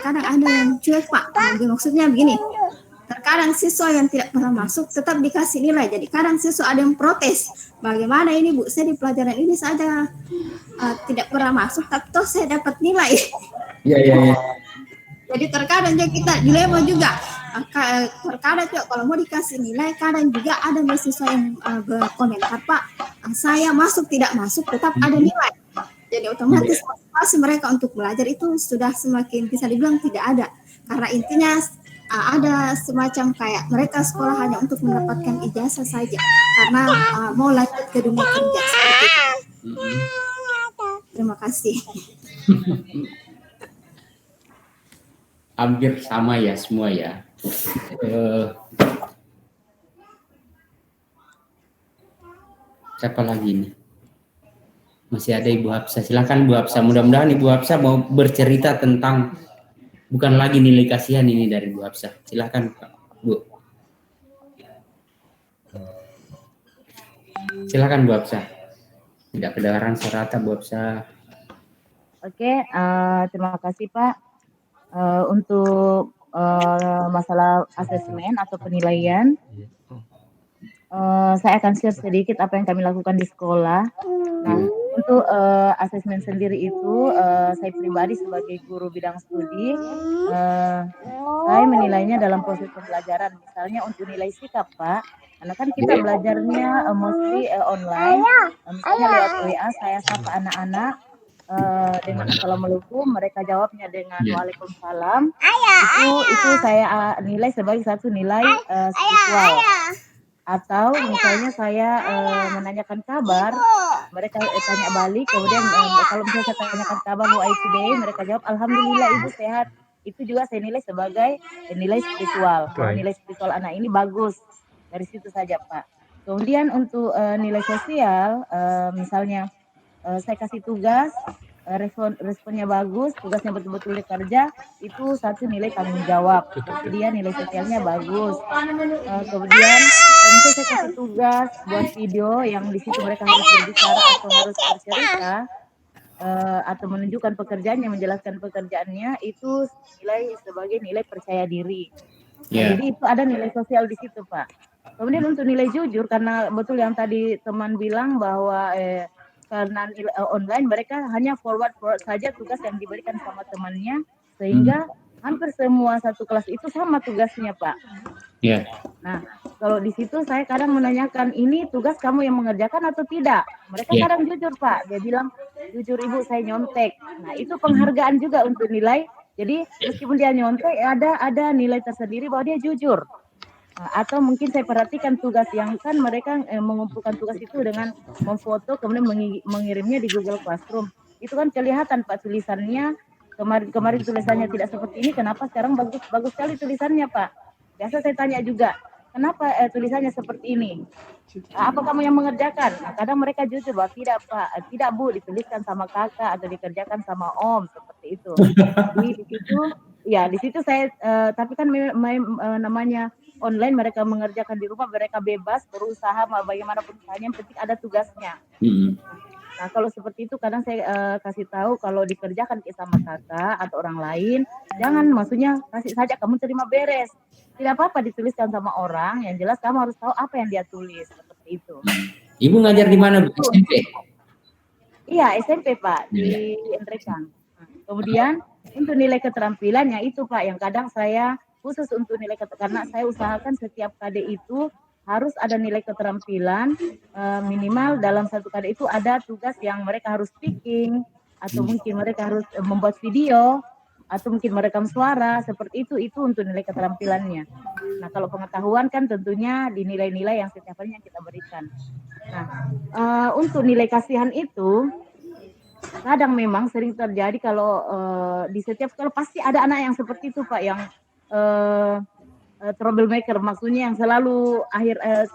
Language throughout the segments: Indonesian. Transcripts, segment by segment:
kadang ada yang cuek Pak. Maksudnya begini, terkadang siswa yang tidak pernah masuk tetap dikasih nilai. Jadi kadang siswa ada yang protes. Bagaimana ini Bu, saya di pelajaran ini saja tidak pernah masuk, tapi toh saya dapat nilai. Iya. Jadi terkadang kita dilema juga. Terkadang juga kalau mau dikasih nilai, kadang juga ada mahasiswa yang berkomentar, Pak, saya masuk tidak masuk tetap ada nilai. Jadi otomatis motivasi mereka untuk belajar itu sudah semakin bisa dibilang tidak ada. Karena intinya ada semacam kayak mereka sekolah hanya untuk mendapatkan ijazah saja. Karena mau lanjut ke dunia kerja seperti itu. Terima kasih. Hampir sama ya semua ya. Siapa lagi nih? Masih ada Ibu Hapsa. Silakan Bu Hapsa. Mudah-mudahan Ibu Hapsa mau bercerita tentang bukan lagi nilai kasihan ini dari Bu Hapsa. Silakan Bu. Silakan Bu Hapsa. Tidak kedengaran suara Bu Hapsa. Oke, terima kasih Pak. Untuk masalah asesmen atau penilaian, saya akan share sedikit apa yang kami lakukan di sekolah. Nah, untuk asesmen sendiri itu, saya pribadi sebagai guru bidang studi, saya menilainya dalam proses pembelajaran. Misalnya untuk nilai sikap, Pak, karena kan kita belajarnya mostly online, misalnya lewat WA, saya sapa anak-anak dengan assalamualaikum, mereka jawabnya dengan waalaikumsalam. Itu saya nilai sebagai satu nilai spiritual. Atau misalnya saya menanyakan kabar, mereka tanya balik, kemudian kalau misalnya saya tanyakan kabar how are you today, mereka jawab alhamdulillah ibu sehat. Itu juga saya nilai sebagai nilai spiritual. Nilai spiritual anak ini bagus. Dari situ saja Pak. Kemudian untuk nilai sosial, misalnya saya kasih tugas, responnya bagus, tugasnya betul-betul dikerja, itu satu nilai tanggung jawab. Kemudian nilai sosialnya bagus. Kemudian misalnya saya kasih tugas buat video yang di situ mereka harus berbicara atau harus bercerita atau menunjukkan pekerjaannya, menjelaskan pekerjaannya, itu nilai sebagai nilai percaya diri. Jadi itu ada nilai sosial di situ Pak. Kemudian untuk nilai jujur, karena betul yang tadi teman bilang bahwa karena online mereka hanya forward saja tugas yang diberikan sama temannya, sehingga hampir semua satu kelas itu sama tugasnya Pak. Nah, kalau di situ saya kadang menanyakan, ini tugas kamu yang mengerjakan atau tidak? Mereka kadang jujur Pak, dia bilang, jujur ibu saya nyontek. Nah itu penghargaan juga untuk nilai. Jadi meskipun dia nyontek, ada nilai tersendiri bahwa dia jujur. Atau mungkin saya perhatikan tugas yang kan mereka mengumpulkan tugas itu dengan memfoto kemudian mengirimnya di Google Classroom. Itu kan kelihatan Pak tulisannya, kemarin tulisannya tidak seperti ini, kenapa sekarang bagus sekali tulisannya Pak. Biasa saya tanya juga, kenapa tulisannya seperti ini? Apa kamu yang mengerjakan? Nah, kadang mereka jujur bahwa tidak Pak, tidak Bu, dituliskan sama kakak atau dikerjakan sama Om, seperti itu. Jadi di situ saya, tapi kan namanya online, mereka mengerjakan di rumah, mereka bebas berusaha bagaimanapun usahanya, yang penting ada tugasnya. Nah kalau seperti itu kadang saya kasih tahu kalau dikerjakan sama kakak atau orang lain, jangan, maksudnya kasih saja, kamu terima beres. Tidak apa-apa dituliskan sama orang, yang jelas kamu harus tahu apa yang dia tulis, seperti itu. Ibu ngajar di mana Bu? SMP? Iya SMP Pak, di Endrekang. Kemudian untuk nilai keterampilannya itu Pak, yang kadang saya khusus untuk nilai karena saya usahakan setiap KD itu harus ada nilai keterampilan, minimal dalam satu KD itu ada tugas yang mereka harus speaking, atau mungkin mereka harus membuat video, atau mungkin merekam suara, seperti itu untuk nilai keterampilannya. Nah kalau pengetahuan kan tentunya di nilai-nilai yang setiap harinya kita berikan. Nah untuk nilai kasihan itu kadang memang sering terjadi kalau di setiap sekolah pasti ada anak yang seperti itu Pak, yang troublemaker, maksudnya yang selalu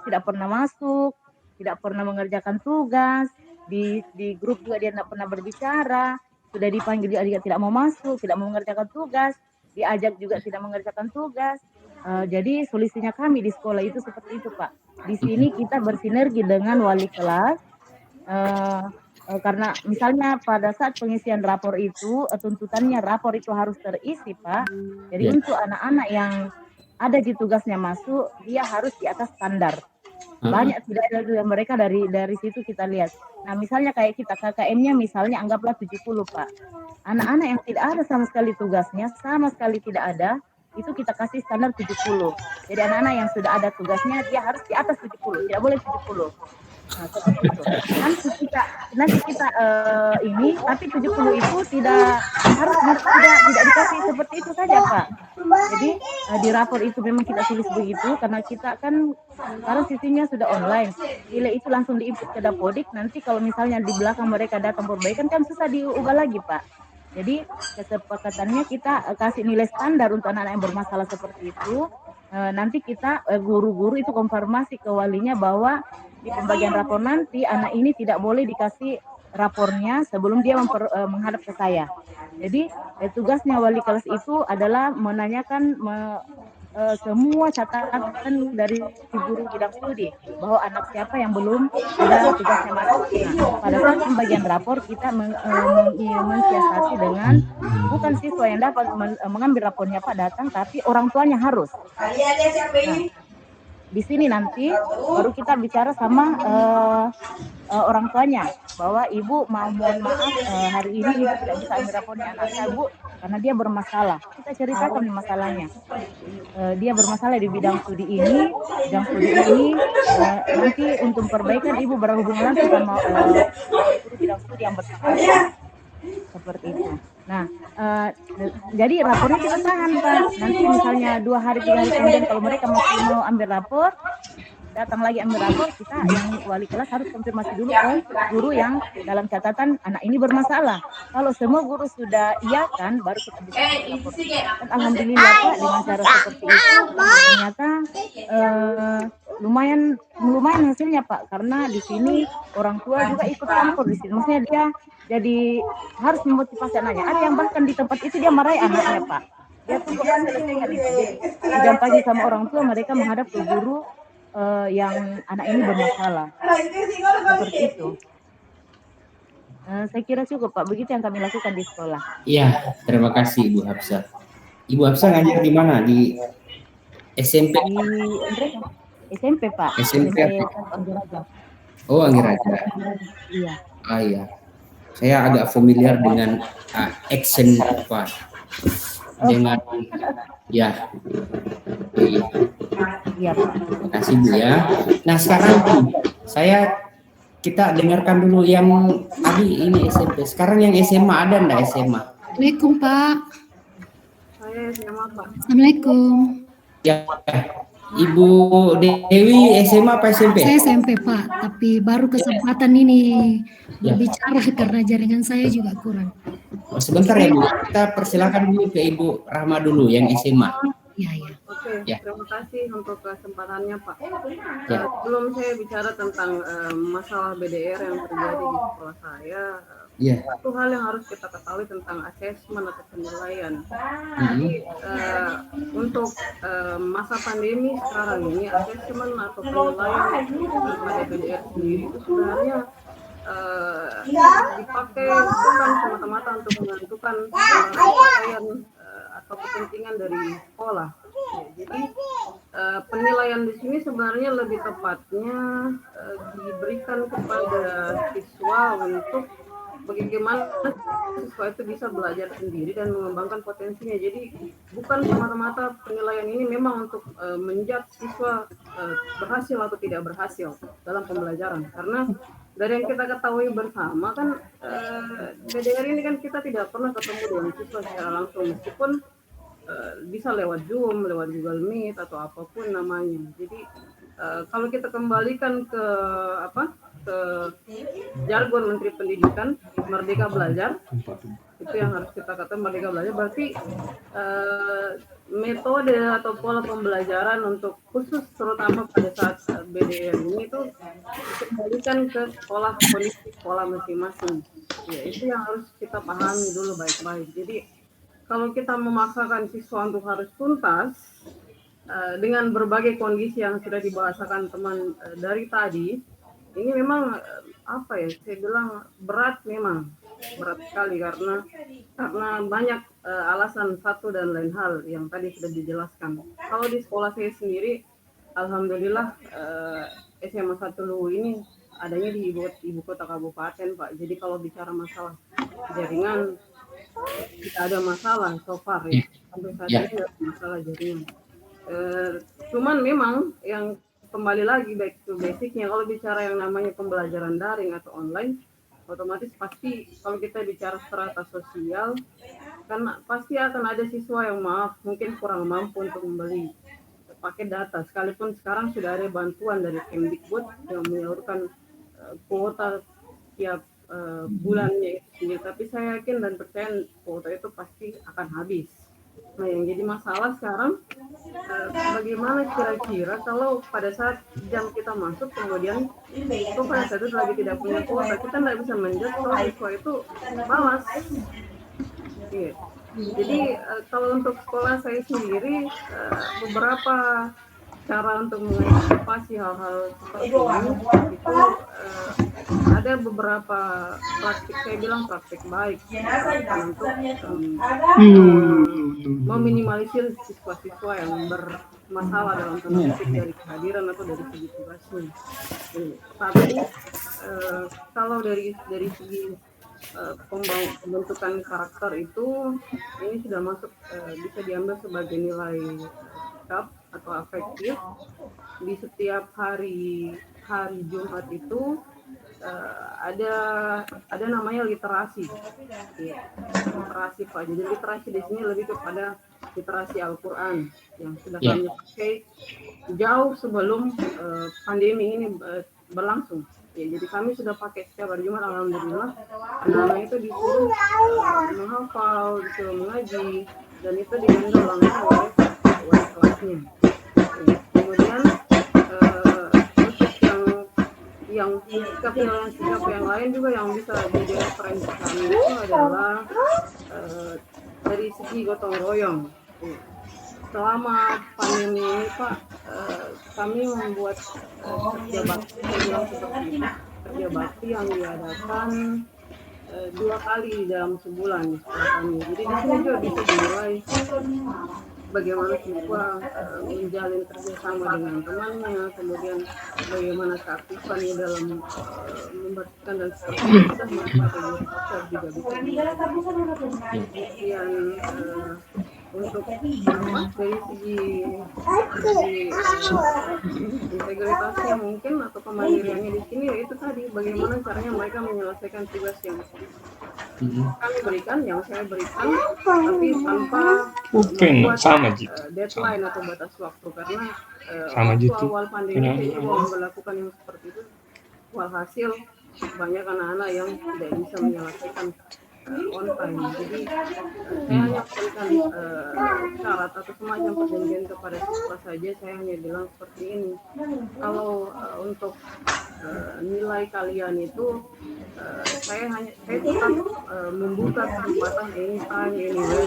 tidak pernah masuk, tidak pernah mengerjakan tugas, di grup juga dia tidak pernah berbicara, sudah dipanggil dia tidak mau masuk, tidak mau mengerjakan tugas, diajak juga tidak mengerjakan tugas. Jadi solusinya kami di sekolah itu seperti itu Pak. Di sini kita bersinergi dengan wali kelas, karena misalnya pada saat pengisian rapor itu tuntutannya rapor itu harus terisi, Pak. Jadi Ya. untuk anak-anak yang ada di tugasnya masuk, dia harus di atas standar. Banyak tidak ada juga mereka dari situ kita lihat. Nah, misalnya kayak kita KKM-nya misalnya anggaplah 70, Pak. Anak-anak yang tidak ada sama sekali tugasnya, sama sekali tidak ada, itu kita kasih standar 70. Jadi anak-anak yang sudah ada tugasnya dia harus di atas 70, tidak boleh 70. Nah, seperti itu. Nanti kita ini tapi 70 itu tidak harus tidak dikasih seperti itu saja, Pak. Jadi di rapor itu memang kita tulis begitu karena kita kan sekarang sistemnya sudah online. Nilai itu langsung diinput ke Dapodik. Nanti kalau misalnya di belakang mereka datang perbaikan kan susah diubah lagi, Pak. Jadi kesepakatannya kita kasih nilai standar untuk anak-anak yang bermasalah seperti itu. Nanti kita guru-guru itu konfirmasi ke walinya bahwa di pembagian rapor nanti anak ini tidak boleh dikasih rapornya sebelum dia menghadap ke saya. Jadi tugasnya wali kelas itu adalah menanyakan semua catatan dari guru bidang studi bahwa anak siapa yang belum ada tugasnya masuk. Nah, pada saat pembagian rapor kita mensiasati dengan bukan siswa yang dapat mengambil rapornya Pak datang, tapi orang tuanya harus. Nah, di sini nanti baru kita bicara sama orang tuanya bahwa ibu mohon maaf hari ini ibu tidak bisa ambil rapornya anak saya Bu karena dia bermasalah. Kita ceritakan masalahnya. Dia bermasalah di bidang studi ini nanti untuk perbaikan ibu berhubungan langsung sama guru bidang studi yang bersangkutan. Seperti itu. Nah, jadi rapornya kita tahan, Pak. Nanti misalnya 2 hari 3 hari kemudian kalau mereka masih mau ambil rapor, datang lagi ambil rapor, kita yang wali kelas harus konfirmasi dulu ke guru yang dalam catatan anak ini bermasalah. Kalau semua guru sudah iya kan, baru kita bisa ambil rapor. Dan alhamdulillah Pak dengan cara seperti itu ternyata lumayan hasilnya Pak, karena di sini orang tua juga ikut campur di sini. Maksudnya dia jadi harus memotivasi anaknya. Ada yang bahkan di tempat itu dia marahi anaknya Pak. Dia tunggu selesaikan itu. Jadi didampingi sama orang tua mereka menghadap ke guru yang anak ini bermasalah. Seperti itu. Saya kira cukup Pak, begitu yang kami lakukan di sekolah. Iya, terima kasih Ibu Hafsah. Ibu Hafsah ngajar di mana? Di SMP? Di SMP Pak. SMP apa? Anggeraja. Oh, Anggeraja. Iya. Ah iya. Saya agak familiar dengan action apa? Dengan ya. Iya Pak. Terima kasih Bu ya. Nah sekarang kita dengarkan dulu yang tadi ini SMP. Sekarang yang SMA ada enggak SMA? Assalamualaikum Pak. Saya SMA Pak. Assalamualaikum. Ya, Ibu Dewi SMA apa SMP? Saya SMP Pak, tapi baru kesempatan ini berbicara karena jaringan saya juga kurang. Oh, sebentar ya Bu, kita persilakan dulu ke Ibu Rahma dulu yang SMA. Iya, iya. Oke, Ya. terima kasih untuk kesempatannya Pak. Ya. Sebelum saya bicara tentang masalah BDR yang terjadi di sekolah saya, Iya. satu hal yang harus kita ketahui tentang asesmen atau penilaian. Jadi untuk masa pandemi sekarang ini asesmen atau penilaian pada BDR sendiri itu sebenarnya dipakai bukan semata-mata untuk menentukan penilaian atau kepentingan dari sekolah. Jadi penilaian di sini sebenarnya lebih tepatnya diberikan kepada siswa untuk bagaimana siswa itu bisa belajar sendiri dan mengembangkan potensinya. Jadi bukan semata-mata penilaian ini memang untuk menjudge siswa berhasil atau tidak berhasil dalam pembelajaran. Karena dari yang kita ketahui bersama kan BDR ini kan kita tidak pernah ketemu dengan siswa secara langsung, meskipun bisa lewat Zoom, lewat Google Meet atau apapun namanya. Jadi kalau kita kembalikan ke jargon Menteri Pendidikan, Merdeka Belajar, itu yang harus kita katakan Merdeka Belajar, berarti metode atau pola pembelajaran untuk khusus terutama pada saat BDR ini itu dikembalikan ke sekolah, kondisi sekolah masing-masing. Ya, itu yang harus kita pahami dulu baik-baik. Jadi kalau kita memaksakan siswa untuk harus tuntas dengan berbagai kondisi yang sudah dibahasakan teman dari tadi, ini memang apa ya, saya bilang berat, memang berat sekali karena banyak alasan satu dan lain hal yang tadi sudah dijelaskan. Kalau di sekolah saya sendiri, alhamdulillah SMA 1 Luwu ini adanya di ibu kota kabupaten, Pak. Jadi kalau bicara masalah jaringan, tidak ada masalah so far ya. Sampai saat ini tidak ada masalah jaringan. Cuman memang yang kembali lagi back to basicnya, kalau bicara yang namanya pembelajaran daring atau online, otomatis pasti kalau kita bicara strata sosial, kan pasti akan ada siswa yang mungkin kurang mampu untuk membeli paket data, sekalipun sekarang sudah ada bantuan dari Kemdikbud yang menyalurkan kuota tiap bulannya itu, tapi saya yakin dan percaya kuota itu pasti akan habis. Nah, yang jadi masalah sekarang bagaimana kira-kira kalau pada saat jam kita masuk kemudian itu pada saat itu lagi tidak punya kuota, kita nggak bisa menjudge kalau siswa itu malas. Iya. Jadi kalau untuk sekolah saya sendiri, beberapa cara untuk mengantisipasi hal-hal seperti ini itu ada beberapa praktik, saya bilang praktik baik untuk meminimalisir siswa-siswa yang bermasalah dalam tanda kutip dari kehadiran atau dari segi tugasnya. Tapi kalau dari segi pembentukan karakter itu, ini sudah masuk, bisa diambil sebagai nilai sikap atau afektif. Di setiap hari Jumat itu ada namanya literasi, ya, literasi Pak. Jadi literasi di sini lebih kepada literasi Al-Quran yang sudah kami pakai jauh sebelum pandemi ini berlangsung. Ya, jadi kami sudah pakai setiap hari Jumat, alhamdulillah. Anak-anak itu disuruh menghafal, disuruh mengaji, dan itu dihandle langsung oleh wali kelasnya. Ya, kemudian untuk yang sikap yang lain juga yang bisa jadi referensi kami itu adalah dari segi gotong royong. Ya. Selama pandemi ini Pak, kami membuat kerja bakti, kerja bakti yang diadakan 2 kali dalam sebulan di sekolah kami. Jadi di sini juga bisa dimulai bagaimana siswa menjalin kerjasama dengan temannya, kemudian bagaimana keaktifannya dalam membersihkan dan sebagainya, bisa memanfaatkan juga bisa. Kemudian untuk dari segi integritasnya mungkin atau kemandiriannya di sini, yaitu tadi bagaimana caranya mereka menyelesaikan tugas yang kami berikan, yang saya berikan, tapi tanpa membuat deadline atau batas waktu, karena waktu awal pandemi saya juga melakukan yang seperti itu. Walhasil banyak anak-anak yang tidak bisa menyelesaikan on time. Jadi saya hanya berikan syarat atau semacam perjanjian kepada siswa saja. Saya hanya bilang seperti ini, kalau untuk nilai kalian itu saya tetap membuka kesempatan anytime, anywhere,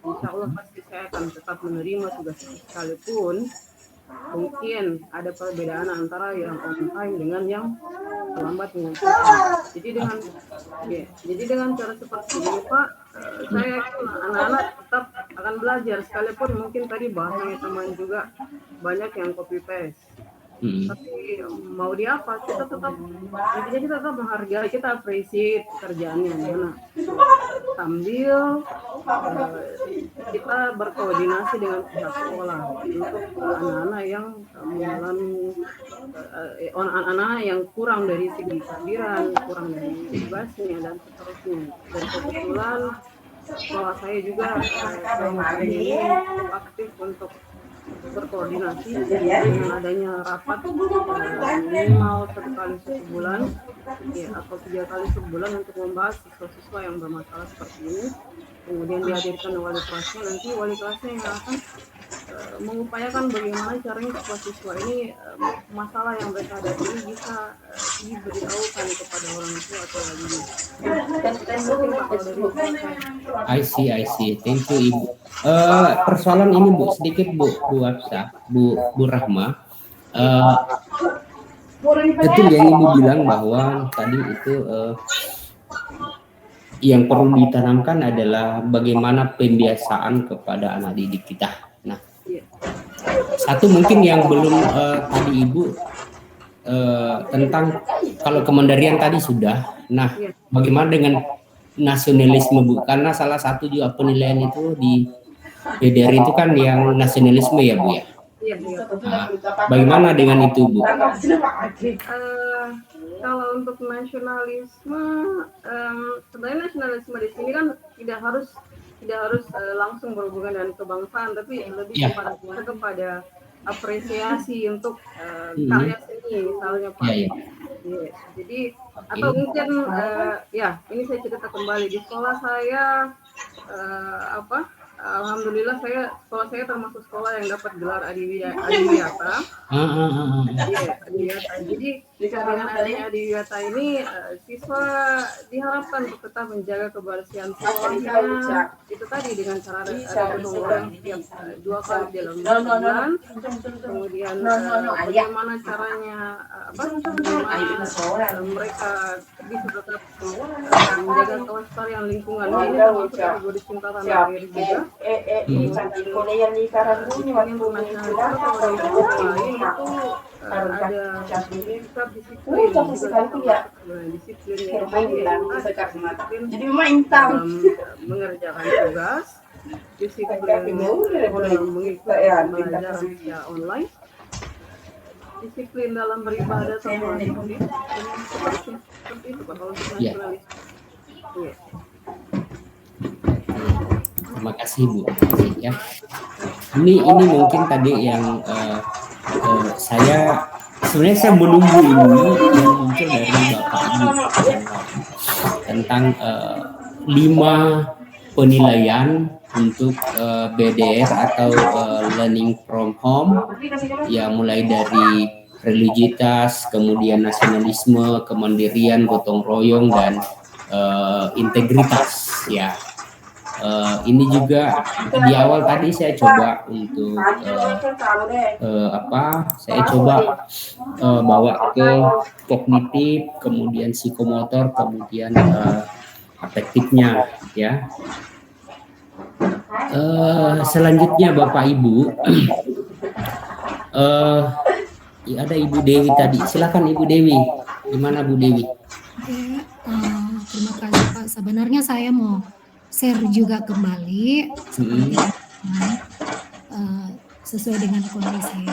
insya Allah pasti saya akan tetap menerima tugas sekalipun mungkin ada perbedaan antara yang on time dengan yang terlambat mengumpulkan. Jadi dengan cara seperti ini Pak, saya yakin anak-anak tetap akan belajar, sekalipun mungkin tadi bahasanya teman juga banyak yang copy paste. Tapi mau di apa, kita tetap menghargai, kita appreciate pekerjaannya mana, sambil kita berkoordinasi dengan pihak sekolah untuk anak-anak yang mengalami anak-anak yang kurang dari segi kehadiran, kurang dari tugasnya dan seterusnya. Dan kebetulan sekolah saya juga ini aktif untuk berkoordinasi dengan adanya rapat minimal 1 kali sebulan, ya, atau 3 kali sebulan untuk membahas siswa-siswa yang bermasalah seperti ini. Kemudian dihadirkan wali kelasnya, nanti wali kelasnya yang akan mengupayakan bagaimana caranya siswa-siswa ini masalah yang mereka hadapi ini bisa diberitahukan kepada orang tua atau lainnya. I see. Thank you Ibu. Persoalan ini Bu, sedikit Bu Hafsah, Bu Rahma. Betul yang Ibu bilang bahwa tadi itu yang perlu ditanamkan adalah bagaimana pembiasaan kepada anak didik kita. Nah, satu mungkin yang belum tadi Ibu tentang kalau Kemendarian tadi sudah. Nah, bagaimana dengan nasionalisme, Bu? Karena salah satu juga penilaian itu di PDR itu kan yang nasionalisme ya, Bu ya. Nah, bagaimana dengan itu, Bu? Kalau untuk nasionalisme, sebenarnya nasionalisme di sini kan tidak harus langsung berhubungan dengan kebangsaan, tapi lebih kepada apresiasi untuk karya seni, misalnya Pak. Yes. Jadi atau mungkin ini saya cerita kembali di sekolah saya, alhamdulillah sekolah saya termasuk sekolah yang dapat gelar Adiwiyata. Adiwiyata. Jadi dengan adanya Adiwiyata ini siswa diharapkan untuk tetap menjaga kebersihan sekolahnya. Itu tadi dengan cara ada gotong royong setiap 2 kali dalam bulan. Kemudian bagaimana caranya mereka bisa tetap menjaga kelestarian lingkungan. Ini termasuk kategori cinta tanah air juga. Ada sikap disiplin dalam mengerjakan tugas, disiplin dalam mengikuti pembelajaran secara online, disiplin dalam beribadah sama seperti itu kalau untuk nasionalis. Terima kasih Bu. Ya. Ini mungkin tadi yang saya menunggu ini yang muncul dari Bapak Ibu tentang 5 penilaian untuk BDR atau learning from home, ya mulai dari religiusitas, kemudian nasionalisme, kemandirian, gotong royong, dan integritas. Ya. Ini juga di awal tadi saya coba untuk saya coba bawa ke kognitif, kemudian psikomotor, kemudian afektifnya, ya. Selanjutnya Bapak Ibu, ada Ibu Dewi tadi. Silakan Ibu Dewi. Gimana Bu Dewi? Terima kasih Pak. Sebenarnya saya mau share juga kembali sesuai dengan kondisi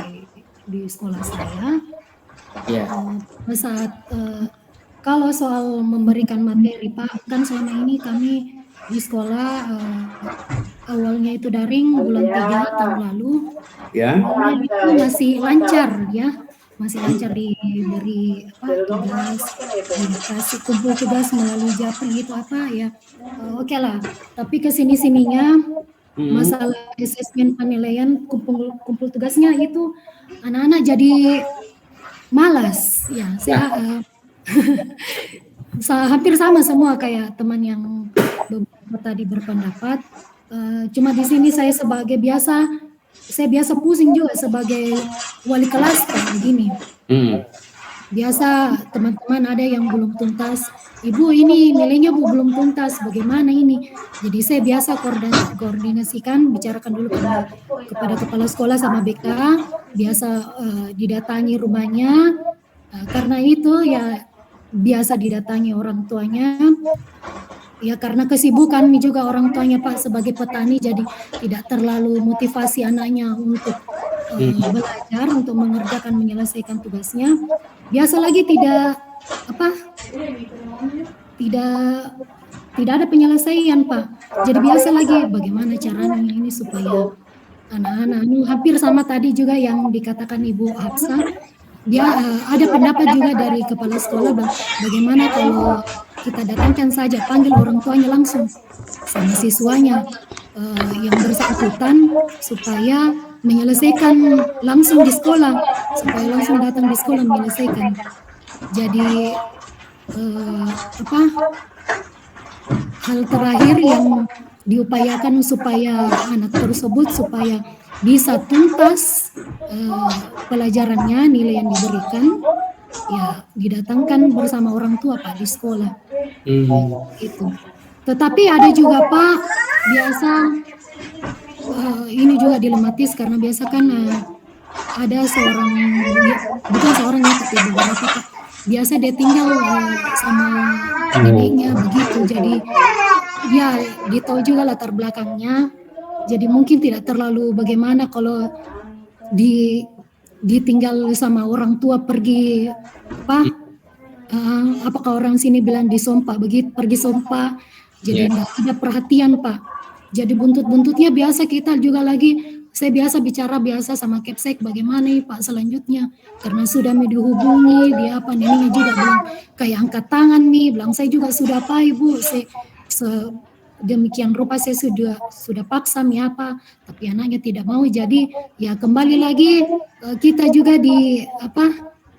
di sekolah saya. Saat kalau soal memberikan materi Pak, kan selama ini kami di sekolah awalnya itu daring bulan 3 tahun lalu, itu masih lancar ya. Masih lancar diberi tugas, dikasih kumpul tugas melalui Japri gitu ya. Oke lah. Tapi kesini-sininya masalah asesmen penilaian kumpul tugasnya itu anak-anak jadi malas ya. Saya hampir sama semua kayak teman yang beberapa tadi berpendapat. Cuma di sini saya biasa pusing juga sebagai wali kelas kayak gini. Biasa teman-teman ada yang belum tuntas, Ibu ini nilainya Bu belum tuntas, bagaimana ini? Jadi saya biasa koordinasikan, bicarakan dulu kepada kepala sekolah sama BK, biasa didatangi rumahnya, karena itu ya biasa didatangi orang tuanya. Ya karena kesibukan juga orang tuanya Pak sebagai petani, jadi tidak terlalu motivasi anaknya untuk belajar, untuk mengerjakan menyelesaikan tugasnya. Biasa lagi tidak ada penyelesaian Pak. Jadi biasa lagi bagaimana caranya ini supaya anak-anak hampir sama tadi juga yang dikatakan Ibu Hafsah. Dia ada pendapat juga dari kepala sekolah bagaimana kalau kita datangkan saja, panggil orang tuanya langsung sama siswanya yang bersangkutan supaya menyelesaikan langsung di sekolah, supaya langsung datang di sekolah menyelesaikan. Jadi hal terakhir yang diupayakan supaya anak tersebut supaya bisa tuntas pelajarannya, nilai yang diberikan, ya didatangkan bersama orang tua Pak di sekolah. Itu. Tetapi ada juga Pak, biasa ini juga dilematis karena biasa kan ada seorang, bukan seorang ya tapi beberapa Pak, biasa dia tinggal sama neneknya begitu, jadi ya ditahu juga latar belakangnya, jadi mungkin tidak terlalu bagaimana kalau ditinggal sama orang tua pergi apakah orang sini bilang disompa begitu, pergi sompa, jadi tidak ada perhatian Pak. Jadi buntut-buntutnya biasa kita juga saya biasa bicara sama Kepsek bagaimana nih Pak selanjutnya, karena sudah dihubungi dia neneknya juga bilang kayak angkat tangan nih, bilang saya juga sudah Pak Ibu, demikian rupa saya sudah paksa tapi anaknya tidak mau, jadi ya kembali lagi kita juga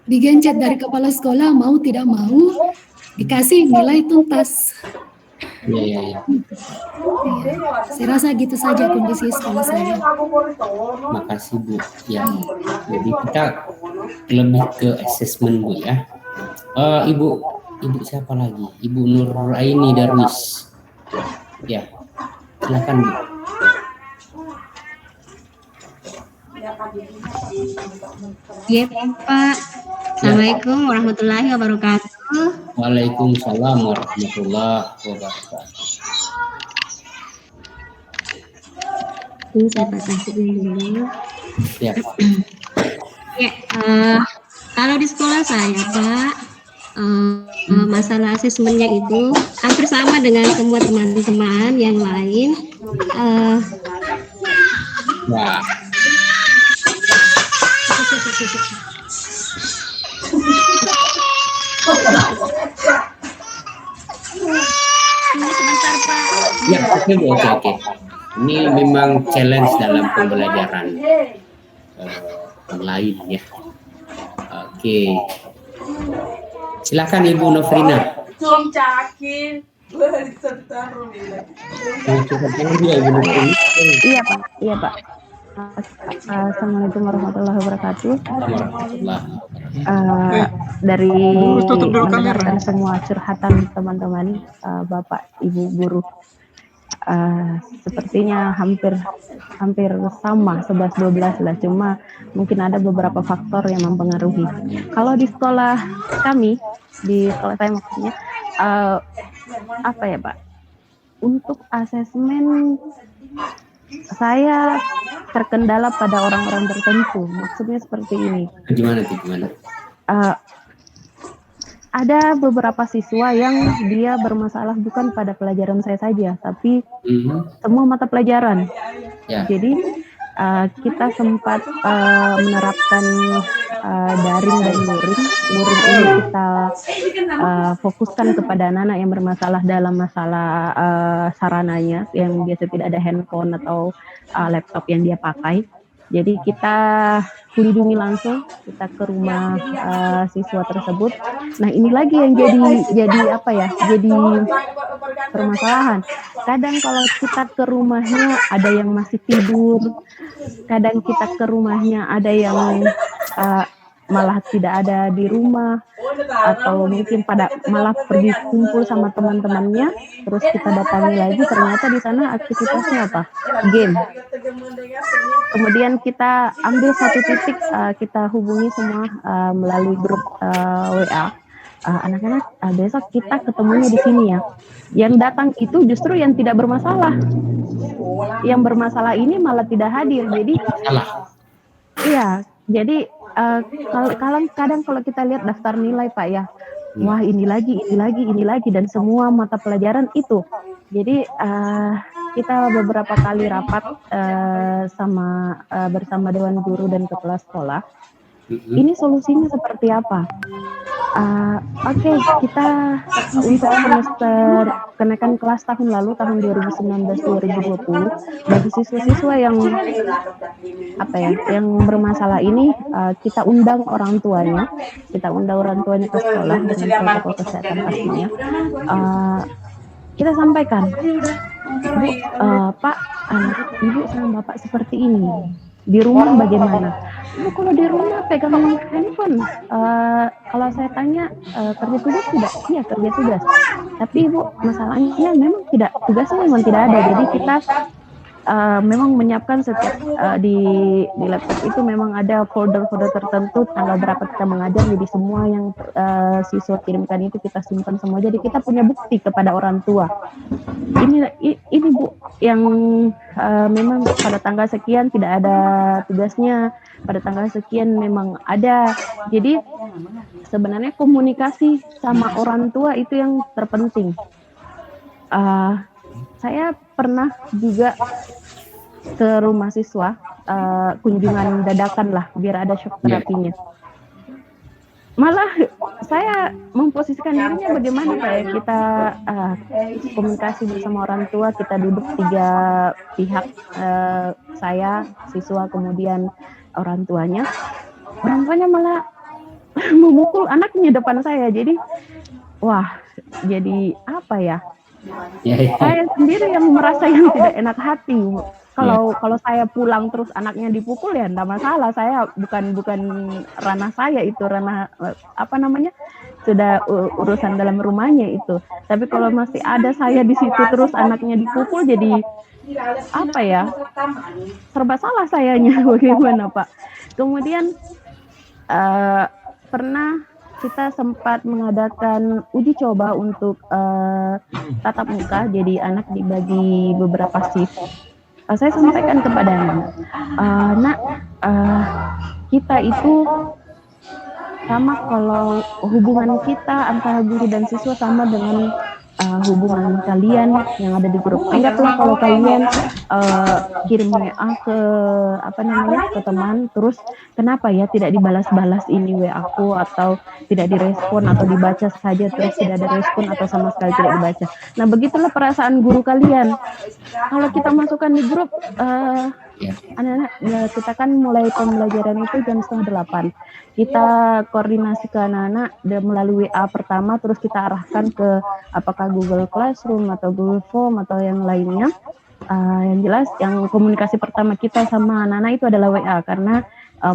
digencet dari kepala sekolah, mau tidak mau dikasih nilai tuntas. Iya. Saya rasa gitu saja kondisi sekolah saya. Makasih Bu. Ya, jadi kita lebih ke asesmen Bu ya. Ibu siapa lagi? Ibu Nur Aini Darwis. Ya, silakan Bu. Ya Pak. Assalamualaikum warahmatullahi wabarakatuh. Waalaikumsalam warahmatullahi wabarakatuh. Ini saya pasang dulu. Ya. Ya, kalau di sekolah saya Pak, masalah asesmennya itu hampir sama dengan semua teman-teman yang lain. Wah. Sebentar Pak. Ya, oke. Ini memang challenge dalam pembelajaran online ya. Oke. Silakan Ibu Nofrina. Iya Pak. Assalamualaikum warahmatullahi wabarakatuh. Dari mendengarkan semua curhatan teman-teman, Bapak, Ibu guru, sepertinya hampir sama 11-12 lah, cuma mungkin ada beberapa faktor yang mempengaruhi. Kalau di sekolah kami, di sekolah saya maksudnya, apa ya Pak, untuk asesmen saya terkendala pada orang-orang tertentu. Maksudnya seperti ini. Gimana? Ada beberapa siswa yang dia bermasalah bukan pada pelajaran saya saja, tapi semua mata pelajaran. Ya. Jadi kita sempat menerapkan daring dan luring. Luring ini kita fokuskan kepada anak-anak yang bermasalah dalam masalah sarananya, yang biasa tidak ada handphone atau laptop yang dia pakai. Jadi kita kunjungi langsung, kita ke rumah siswa tersebut. Nah ini lagi yang jadi apa ya? Jadi permasalahan. Kadang kalau kita ke rumahnya ada yang masih tidur, kadang kita ke rumahnya ada yang malah tidak ada di rumah, atau mungkin malah pergi kumpul sama teman-temannya, terus kita datangi lagi, ternyata di sana aktivitasnya apa? Game. Kemudian kita ambil satu titik, kita hubungi semua melalui grup WA. Anak-anak, besok kita ketemunya di sini ya. Yang datang itu justru yang tidak bermasalah. Yang bermasalah ini malah tidak hadir. Jadi, iya. Jadi kadang kalau kita lihat daftar nilai Pak ya, wah ini lagi, dan semua mata pelajaran itu. Jadi kita beberapa kali rapat bersama Dewan Guru dan Kepala Sekolah. Ini solusinya seperti apa? Oke, kita untuk semester kenaikan kelas tahun lalu, tahun 2019-2020, bagi siswa-siswa yang yang bermasalah ini, kita undang orang tuanya ke sekolah dengan protokol kesehatan pastinya. Kita sampaikan Bu, Pak, anak ibu sama bapak seperti ini. Di rumah bagaimana? Bu, kalau di rumah pegang handphone. Kalau saya tanya kerja tugas tidak? Iya kerja tugas. Tapi ibu masalahnya memang tidak, tugasnya memang tidak ada. Jadi kita memang menyiapkan setiap di laptop itu memang ada folder-folder tertentu tanggal berapa kita mengajar, jadi semua yang siswa kirimkan itu kita simpan semua, jadi kita punya bukti kepada orang tua. Ini Bu yang memang pada tanggal sekian tidak ada tugasnya, pada tanggal sekian memang ada. Jadi sebenarnya komunikasi sama orang tua itu yang terpenting. Saya pernah juga ke rumah siswa, kunjungan dadakan lah, biar ada shock terapinya. Malah saya memposisikan dirinya bagaimana Pak ya, kita komunikasi bersama orang tua, kita duduk 3 pihak, saya, siswa, kemudian orang tuanya. Orang tuanya malah memukul anaknya depan saya, jadi wah, jadi apa ya? Saya sendiri yang merasa yang tidak enak hati. Kalau saya pulang terus anaknya dipukul ya enggak masalah, saya bukan ranah saya itu, ranah apa namanya, sudah urusan dalam rumahnya itu. Tapi kalau masih ada saya di situ terus anaknya dipukul, jadi apa ya, serba salah sayanya. Bagaimana Pak? Kemudian pernah kita sempat mengadakan uji coba untuk tatap muka, jadi anak dibagi beberapa shift. Saya sampaikan kepada anak, nak, kita itu sama, kalau hubungan kita antara guru dan siswa sama dengan hubungan kalian yang ada di grup. Anggaplah kalau kalian kirim WA ke ke teman, terus kenapa ya tidak dibalas-balas ini WA aku, atau tidak direspon, atau dibaca saja terus tidak ada respon, atau sama sekali tidak dibaca. Nah begitulah perasaan guru kalian. Kalau kita masukkan di grup, anak-anak kita kan mulai pembelajaran itu jam 7:30. Kita koordinasi ke anak-anak melalui WA pertama, terus kita arahkan ke apakah Google Classroom atau Google Form atau yang lainnya. Yang jelas yang komunikasi pertama kita sama anak-anak itu adalah WA, karena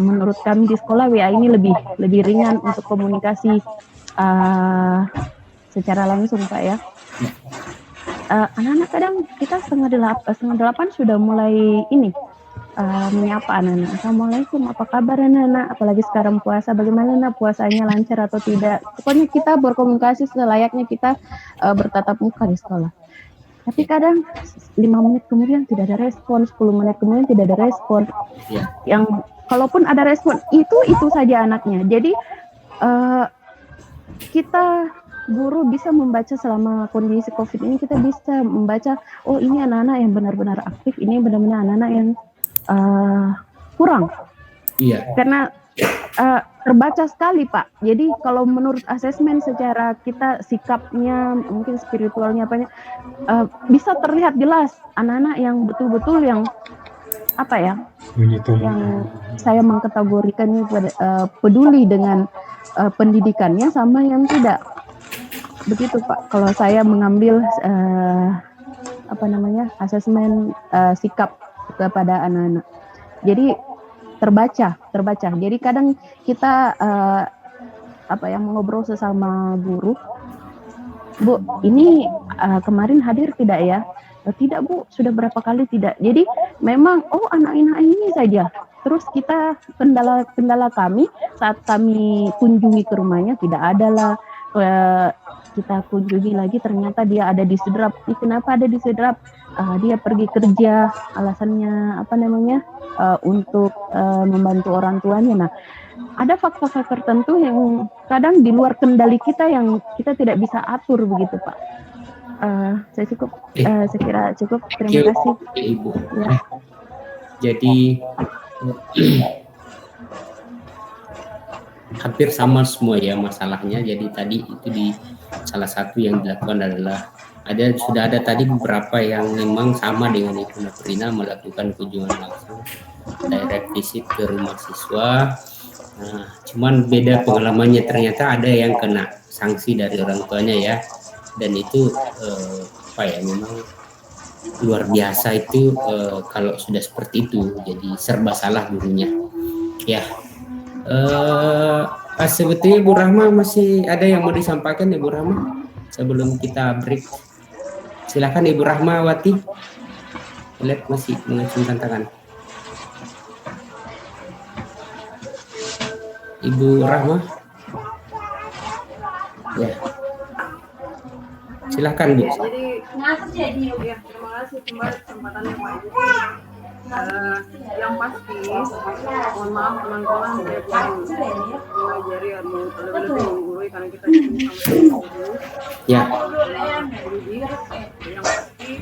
menurut kami di sekolah WA ini lebih ringan untuk komunikasi secara langsung Pak ya. Anak-anak kadang kita 7:30 sudah mulai ini menyapa anak-anak. Assalamualaikum, apa kabar anak-anak? Apalagi sekarang puasa, bagaimana anak puasanya, lancar atau tidak? Pokoknya kita berkomunikasi selayaknya kita bertatap muka di sekolah. Tapi kadang 5 menit kemudian tidak ada respon, 10 menit kemudian tidak ada respon. Yang kalaupun ada respon itu saja anaknya. Jadi kita guru bisa membaca selama kondisi COVID ini, kita bisa membaca, oh ini anak-anak yang benar-benar aktif, ini benar-benar anak-anak yang kurang. Karena terbaca sekali Pak. Jadi kalau menurut asesmen secara kita sikapnya, mungkin spiritualnya bisa terlihat jelas anak-anak yang betul-betul yang yang saya mengkategorikannya peduli dengan pendidikannya, sama yang tidak. Begitu Pak, kalau saya mengambil asesmen sikap kepada anak-anak. Jadi terbaca. Jadi kadang kita mengobrol sesama guru, Bu, ini kemarin hadir tidak ya? Tidak Bu, sudah berapa kali tidak. Jadi memang anak-anak ini saja. Terus kita kendala kami saat kami kunjungi ke rumahnya tidak ada lah. Kita kunjungi lagi ternyata dia ada di Sidrap. Kenapa ada di Sidrap? Dia pergi kerja, alasannya untuk membantu orang tuanya. Nah, ada faktor-faktor tertentu yang kadang di luar kendali kita yang kita tidak bisa atur begitu Pak. Saya kira cukup. Terima kasih Ibu. Ya. Jadi hampir sama semua ya masalahnya. Jadi tadi itu di salah satu yang dilakukan adalah sudah ada tadi beberapa yang memang sama dengan Ibu Nafrina, melakukan kunjungan langsung direct visit ke rumah siswa. Nah, cuman beda pengalamannya, ternyata ada yang kena sanksi dari orang tuanya ya, dan itu memang luar biasa itu kalau sudah seperti itu, jadi serba salah gurunya. Ya, sebetulnya Bu Rahma masih ada yang mau disampaikan Ibu Rahma sebelum kita break. Silakan Ibu Rahmawati. Lihat masih mengacungkan tangan. Ibu Rahma. Ya. Silakan Bu. Jadi ya, terima kasih kembali kesempatannya Pak. Yang pasti, mohon maaf teman-teman, saya belum mengajari atau lebih menggurui karena kita di sini sama-sama dulu. Ya. Jadi, yang pasti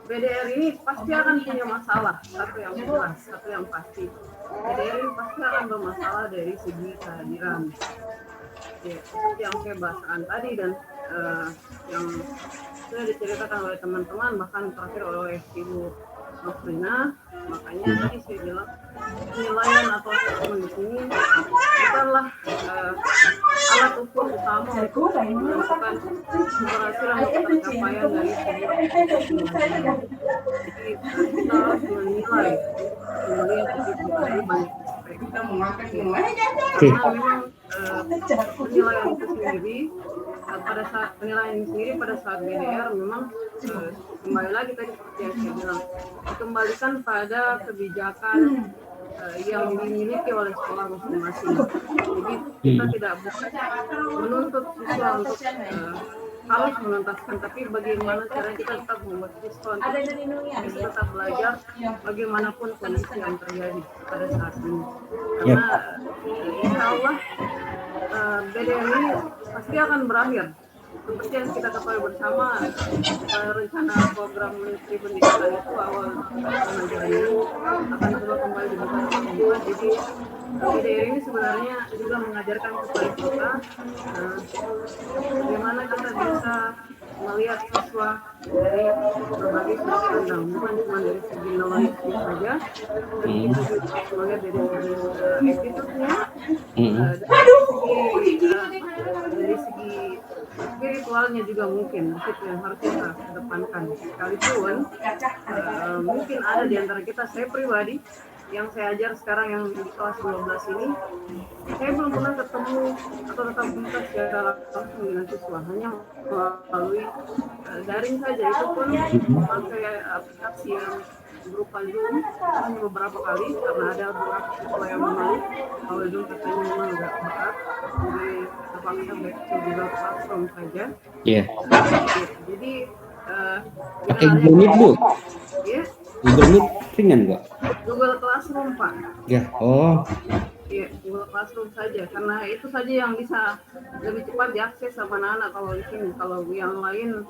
BDR ini pasti akan punya masalah, satu yang jelas, satu yang pasti. BDR ini pasti akan bermasalah dari segi kehadiran. Ya, seperti yang saya bahasakan tadi dan yang sudah diceritakan oleh teman-teman, bahkan terakhir oleh Ibu Nofrina, makanya tadi saya bilang penilaian atau assessment di sini bukanlah alat ukur utama untuk menentukan keberhasilan atau pencapaian dari sebuah penilaian. Jadi kita harus menilai dari banyak aspek. Karena memang penilaian itu sendiri pada saat BDR memang kembali lagi tadi seperti yang saya bilang, dikembalikan pada kebijakan yang dimiliki oleh sekolah masing-masing. Jadi kita tidak bukan menuntut siswa untuk harus menuntaskan, tapi bagaimana cara kita tetap membuat siswa untuk tetap belajar bagaimanapun kondisi yang terjadi pada saat ini. Karena insya Allah BDR ini pasti akan berakhir. Seperti yang kita ketahui bersama, rencana program Menteri Pendidikan itu awal pengajaran ini akan coba kembali dibuka semua. Jadi BDR ini sebenarnya juga mengajarkan kepada kita bagaimana kita bisa melihat siswa dari berbagai sudut pandang, bukan cuma dari segi knowledge saja, tapi juga melihat dari segi attitude-nya, dari segi spiritualnya juga mungkin di situ yang harus kita kedepankan. Sekalipun mungkin ada di antara kita, saya pribadi yang saya ajar sekarang yang di kelas 12 ini, saya belum pernah ketemu atau tetap muka secara langsung dengan siswa, hanya melalui daring saja. Itu pun pakai aplikasi yang berupa Zoom hanya beberapa kali karena ada beberapa siswa yang menolak kalau Zoom katanya memang nggak berat, jadi terpaksa back to Google Classroom saja. Iya. Jadi pakai Google Meet Bu? Ya. Google Meet ringan Pak? Google Classroom Pak. Ya. Oh. Iya, Google Classroom saja karena itu saja yang bisa lebih cepat diakses sama anak-anak kalau di sini. Kalau yang lain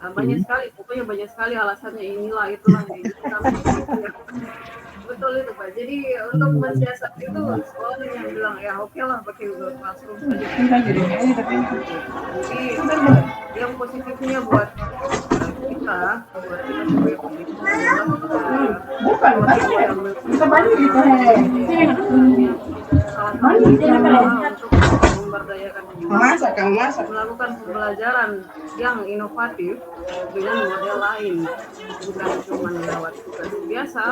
banyak sekali, pokoknya banyak sekali alasannya inilah itulah betul itu Pak. Jadi untuk mensiasat itu sekolah yang bilang ya oke lah pakai Google Classroom saja. Jadi yang positifnya buat kita sebagai pendidik adalah kita banyak gitu untuk memberdayakan melakukan pembelajaran yang inovatif dengan model lain, bukan cuma lewat tugas biasa,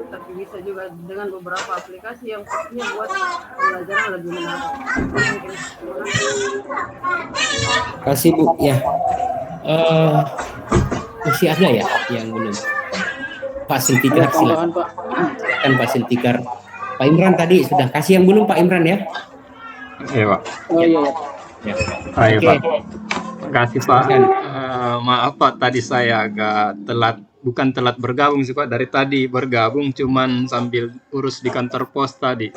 tapi bisa juga dengan beberapa aplikasi yang pastinya buat pembelajaran lebih menarik. Kasih Bu ya. Masih ada ya yang belum? Pak Sintikar silakan Pak. Kan Pak Sintikar. Pak Imran tadi sudah kasih yang belum Pak Imran ya? Iya Pak. Oh iya. Ya. Ayo Pak. Terima kasih Pak. Maaf Pak, tadi saya agak telat. Bukan telat bergabung sih Pak. Dari tadi bergabung cuman sambil urus di kantor pos tadi.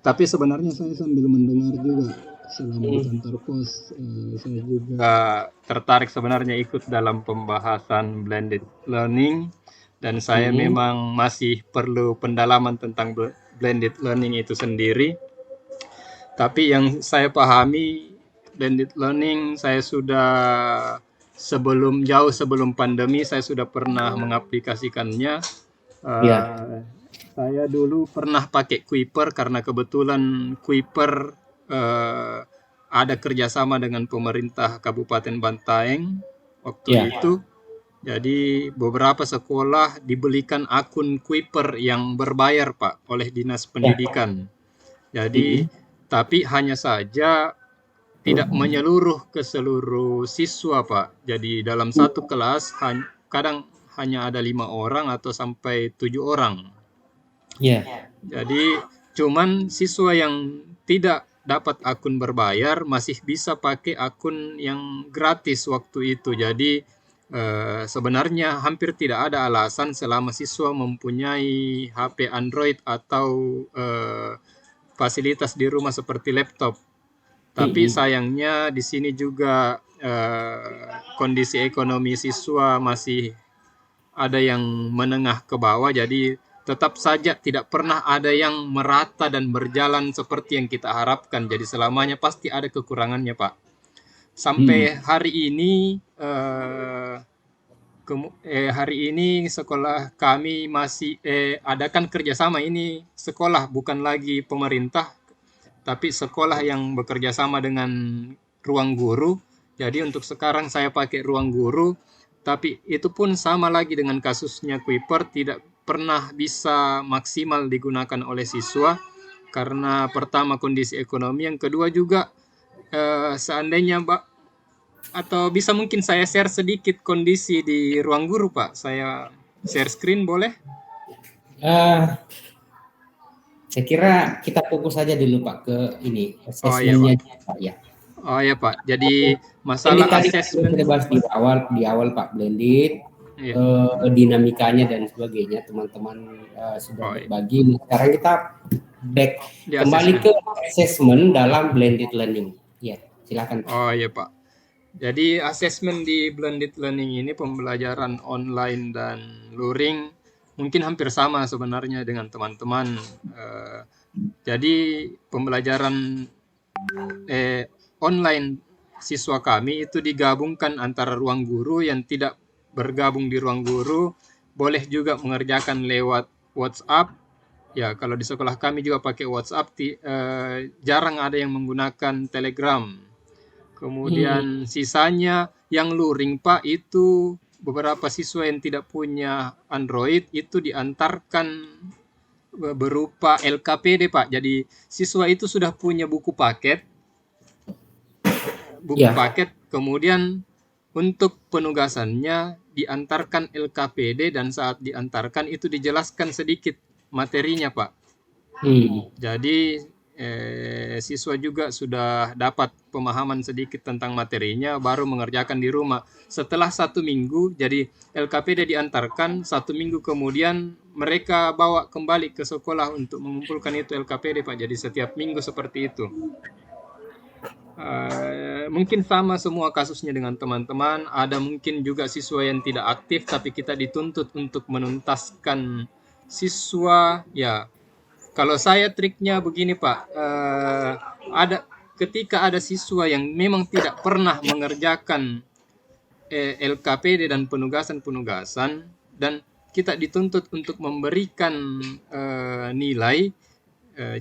Tapi sebenarnya saya sambil mendengar juga selama di kantor pos. Saya juga tertarik sebenarnya ikut dalam pembahasan blended learning. Dan saya memang masih perlu pendalaman tentang blended learning itu sendiri. Tapi yang saya pahami, blended learning saya sudah jauh sebelum pandemi saya sudah pernah mengaplikasikannya. Saya dulu pernah pakai Kuiper karena kebetulan Kuiper ada kerjasama dengan pemerintah Kabupaten Bantaeng waktu itu. Jadi beberapa sekolah dibelikan akun Kuiper yang berbayar Pak oleh Dinas Pendidikan. Jadi tapi hanya saja tidak menyeluruh ke seluruh siswa Pak. Jadi dalam satu kelas kadang hanya ada 5 orang atau sampai 7 orang. Ya. Jadi cuman siswa yang tidak dapat akun berbayar masih bisa pakai akun yang gratis waktu itu. Jadi sebenarnya hampir tidak ada alasan selama siswa mempunyai HP Android atau fasilitas di rumah seperti laptop. Tapi sayangnya di sini juga kondisi ekonomi siswa masih ada yang menengah ke bawah, jadi tetap saja tidak pernah ada yang merata dan berjalan seperti yang kita harapkan. Jadi selamanya pasti ada kekurangannya, Pak. Sampai hari ini sekolah kami masih adakan kerjasama. Ini sekolah bukan lagi pemerintah, tapi sekolah yang bekerja sama dengan ruang guru. Jadi untuk sekarang saya pakai ruang guru, tapi itu pun sama lagi dengan kasusnya Kuiper, tidak pernah bisa maksimal digunakan oleh siswa karena pertama kondisi ekonomi, yang kedua juga seandainya atau bisa mungkin saya share sedikit kondisi di ruang guru Pak. Saya share screen boleh? Saya kira kita fokus saja dulu Pak ke ini asesmennya Pak ya. Oh ya Pak. Jadi masalah asesmen kita bahas di awal Pak, blended, dinamikanya dan sebagainya, teman-teman sudah berbagi. Sekarang kita back kembali ke asesmen dalam blended learning. Ya, silakan. Oh ya Pak. Jadi asesmen di blended learning ini pembelajaran online dan luring mungkin hampir sama sebenarnya dengan teman-teman. Jadi pembelajaran online siswa kami itu digabungkan antara ruang guru, yang tidak bergabung di ruang guru boleh juga mengerjakan lewat WhatsApp. Ya, kalau di sekolah kami juga pakai WhatsApp, jarang ada yang menggunakan Telegram. Kemudian sisanya yang luring Pak, itu beberapa siswa yang tidak punya Android itu diantarkan berupa LKPD Pak. Jadi siswa itu sudah punya buku paket, kemudian untuk penugasannya diantarkan LKPD, dan saat diantarkan itu dijelaskan sedikit materinya Pak. Jadi siswa juga sudah dapat pemahaman sedikit tentang materinya, baru mengerjakan di rumah. Setelah 1 minggu, jadi LKPD diantarkan, 1 minggu kemudian mereka bawa kembali ke sekolah untuk mengumpulkan itu LKPD Pak. Jadi setiap minggu seperti itu. Mungkin sama semua kasusnya dengan teman-teman. Ada mungkin juga siswa yang tidak aktif, tapi kita dituntut untuk menuntaskan siswa. Ya, kalau saya triknya begini Pak, ketika ada siswa yang memang tidak pernah mengerjakan LKPD dan penugasan, dan kita dituntut untuk memberikan nilai,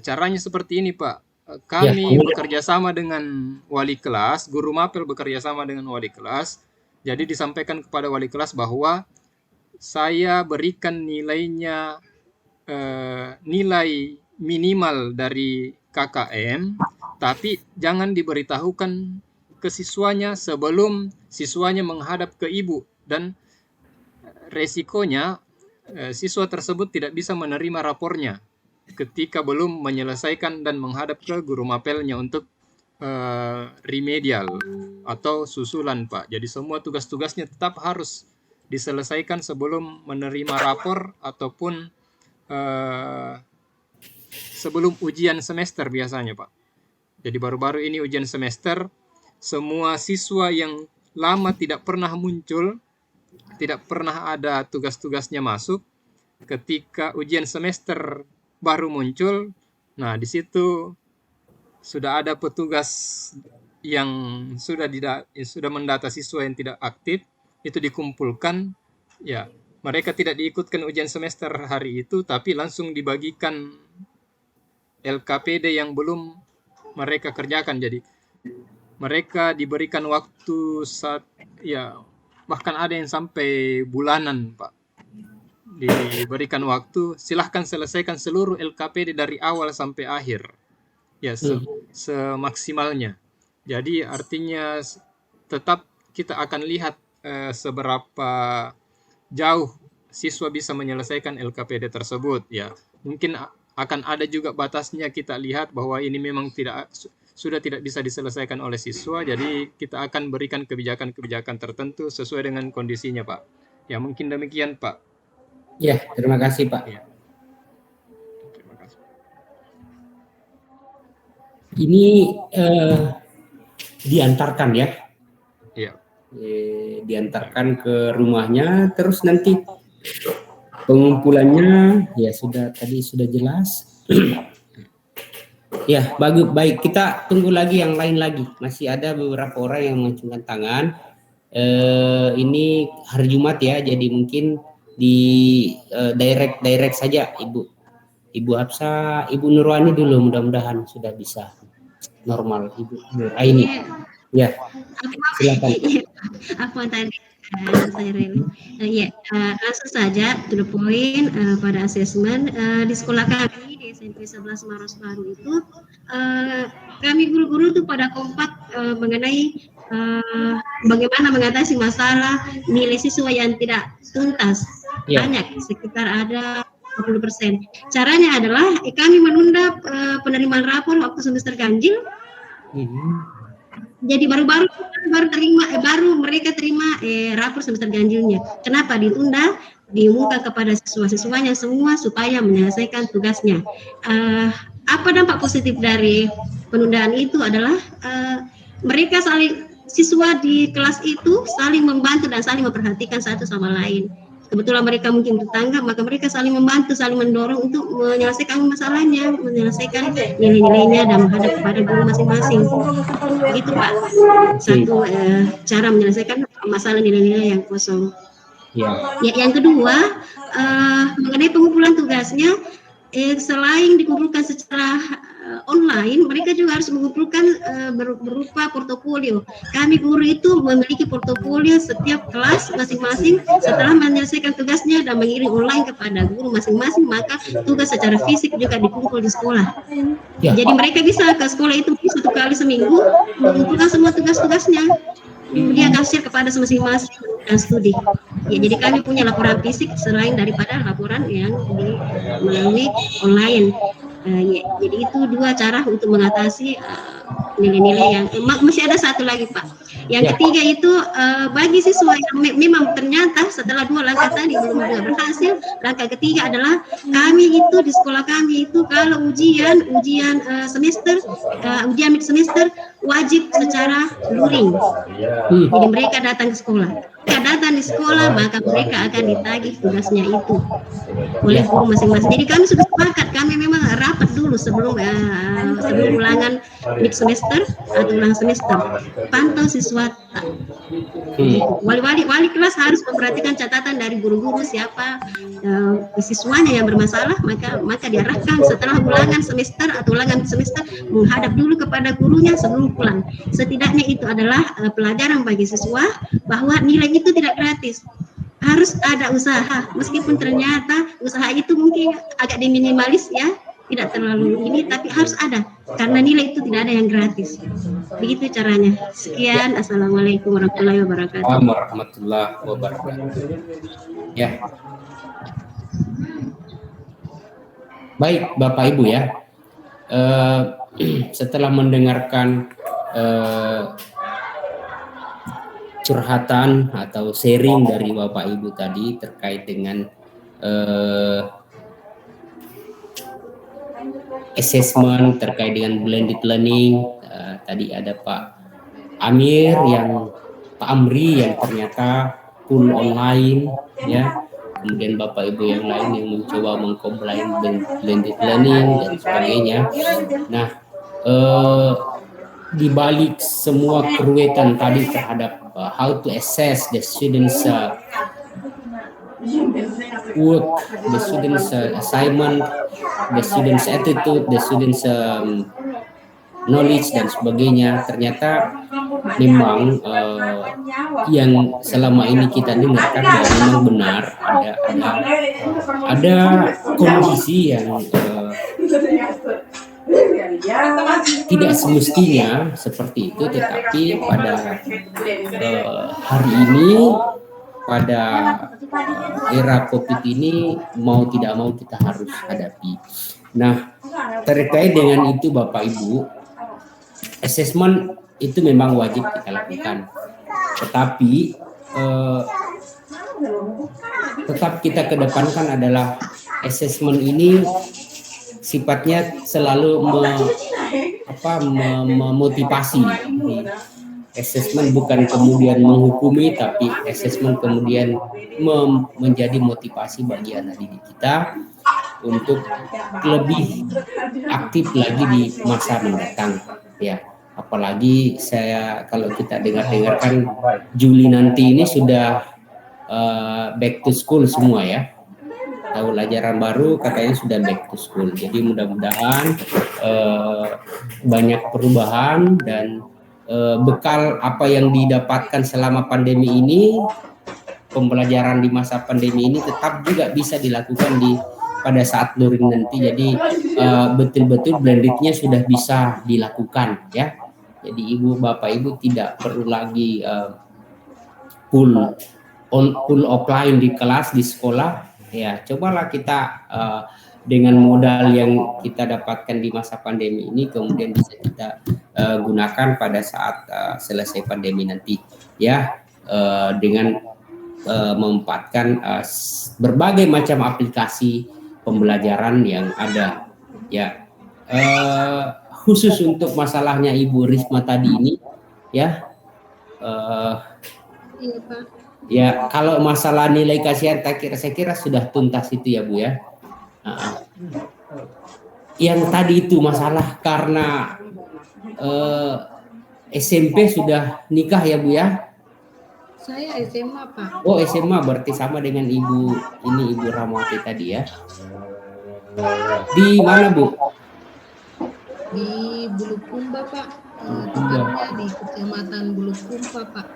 caranya seperti ini Pak. Kami bekerja sama dengan wali kelas, guru mapel bekerja sama dengan wali kelas. Jadi disampaikan kepada wali kelas bahwa saya berikan nilainya nilai minimal dari KKM, tapi jangan diberitahukan ke siswanya sebelum siswanya menghadap ke ibu, dan resikonya siswa tersebut tidak bisa menerima rapornya ketika belum menyelesaikan dan menghadap ke guru mapelnya untuk remedial atau susulan Pak. Jadi semua tugas-tugasnya tetap harus diselesaikan sebelum menerima rapor ataupun sebelum ujian semester biasanya Pak. Jadi baru-baru ini ujian semester, semua siswa yang lama tidak pernah muncul, tidak pernah ada tugas-tugasnya masuk, ketika ujian semester baru muncul, nah di situ sudah ada petugas yang sudah mendata siswa yang tidak aktif, itu dikumpulkan, ya mereka tidak diikutkan ujian semester hari itu, tapi langsung dibagikan LKPD yang belum mereka kerjakan. Jadi mereka diberikan waktu bahkan ada yang sampai bulanan, Pak. Diberikan waktu, silahkan selesaikan seluruh LKPD dari awal sampai akhir. Ya, semaksimalnya. Jadi artinya tetap kita akan lihat seberapa jauh siswa bisa menyelesaikan LKPD tersebut. Ya, mungkin akan ada juga batasnya, kita lihat bahwa ini memang sudah tidak bisa diselesaikan oleh siswa, jadi kita akan berikan kebijakan-kebijakan tertentu sesuai dengan kondisinya, Pak. Ya, mungkin demikian, Pak. Ya, terima kasih, Pak. Ya. Terima kasih. Ini diantarkan ya? Iya. Diantarkan ke rumahnya, terus nanti pengumpulannya ya tadi sudah jelas. Ya, baik, kita tunggu lagi yang lain lagi. Masih ada beberapa orang yang mengacungkan tangan. Ini hari Jumat ya, jadi mungkin di direct saja Ibu Hafsah, Ibu Nurwani dulu, mudah-mudahan sudah bisa normal. Ibu Nuraini. Ya, silakan. Apa tadi saya Reni? Ya, langsung saja to the point pada asesmen di sekolah kami di SMP 11 Maros Baru itu kami guru-guru itu pada kompak mengenai bagaimana mengatasi masalah nilai siswa yang tidak tuntas. Banyak, sekitar ada 20%. Caranya adalah kami menunda penerimaan rapor waktu semester ganjil. Jadi baru mereka terima rapor semester ganjilnya. Kenapa ditunda? Diumumkan kepada siswa-siswanya semua supaya menyelesaikan tugasnya. Apa dampak positif dari penundaan itu adalah siswa di kelas itu saling membantu dan saling memperhatikan satu sama lain. Kebetulan mereka mungkin tetangga, maka mereka saling membantu, saling mendorong untuk menyelesaikan masalahnya, menyelesaikan nilai-nilainya dan menghadap kepada guru masing-masing. Begitu, Pak. Satu cara menyelesaikan masalah nilai-nilai yang kosong. Ya, yang kedua, mengenai pengumpulan tugasnya, selain dikumpulkan secara online, mereka juga harus mengumpulkan berupa portofolio. Kami guru itu memiliki portofolio setiap kelas masing-masing. Setelah menyelesaikan tugasnya dan mengirim online kepada guru masing-masing, maka tugas secara fisik juga dikumpul di sekolah. Jadi mereka bisa ke sekolah itu 1 kali seminggu mengumpulkan semua tugas-tugasnya. Dia kasih kepada masing-masing dan studi. Ya, jadi kami punya laporan fisik selain daripada laporan yang melalui online. Jadi itu 2 cara untuk mengatasi nilai-nilai yang masih ada satu lagi, Pak. Yang ketiga itu bagi siswa yang memang ternyata setelah 2 langkah tadi belum berhasil, langkah ketiga adalah kami itu di sekolah kami itu kalau ujian semester, ujian mid semester wajib secara luring. Jadi mereka datang ke sekolah. Jika datang di sekolah, maka mereka akan ditagih tugasnya itu oleh guru masing-masing. Jadi kami sudah sepakat, kami memang rapat dulu sebelum ulangan mid semester atau ulangan semester. Pantau siswa. Wali kelas harus memperhatikan catatan dari guru-guru siapa siswanya yang bermasalah, maka diarahkan setelah ulangan semester atau ulangan semester menghadap dulu kepada gurunya sebelum pulang. Setidaknya itu adalah pelajaran bagi siswa bahwa nilai itu tidak gratis. Harus ada usaha, meskipun ternyata usaha itu mungkin agak diminimalis ya, tidak terlalu ini, tapi harus ada karena nilai itu tidak ada yang gratis. Begitu caranya. Sekian, assalamualaikum warahmatullahi wabarakatuh. Warahmatullahi wabarakatuh. Ya. Baik, Bapak Ibu ya. Setelah mendengarkan curhatan atau sharing dari Bapak Ibu tadi terkait dengan assessment, terkait dengan blended learning. Tadi ada Pak Amri yang ternyata full online ya. Kemudian Bapak Ibu yang lain yang mencoba mengcombine blended learning dan sebagainya. Nah, di balik semua keruwetan tadi terhadap how to assess the students' work, the students' assignment, the students' attitude, the students' knowledge dan sebagainya, ternyata memang yang selama ini kita dengarkan bahwa memang benar ada kondisi yang tidak semestinya seperti itu, tetapi pada hari ini, pada era COVID ini, mau tidak mau kita harus hadapi. Nah, terkait dengan itu Bapak Ibu, asesmen itu memang wajib kita lakukan, tetapi tetap kita kedepankan adalah asesmen ini sifatnya selalu memotivasi. Asesmen bukan kemudian menghukumi, tapi asesmen kemudian menjadi motivasi bagi anak didik kita untuk lebih aktif lagi di masa mendatang, ya. Apalagi kalau kita dengarkan Juli nanti ini sudah back to school semua ya. Tahun ajaran baru katanya sudah back to school. Jadi mudah-mudahan banyak perubahan dan bekal apa yang didapatkan selama pandemi ini, pembelajaran di masa pandemi ini tetap juga bisa dilakukan pada saat luring nanti. Jadi betul-betul blendednya sudah bisa dilakukan ya. Jadi ibu bapak ibu tidak perlu lagi full offline di kelas di sekolah. Ya, cobalah kita dengan modal yang kita dapatkan di masa pandemi ini kemudian bisa kita gunakan pada saat selesai pandemi nanti ya, dengan memanfaatkan berbagai macam aplikasi pembelajaran yang ada ya. Khusus untuk masalahnya Ibu Risma tadi ini ya, Iya Pak. ya kalau masalah nilai kasihan saya kira sudah tuntas itu ya Bu ya. Yang tadi itu masalah karena SMP sudah nikah ya Bu ya? Saya SMA Pak. Oh SMA, berarti sama dengan Ibu Ramawati tadi ya. Di mana Bu? Di Bulukumba Pak. Tepatnya di Kecamatan Bulukumba Pak.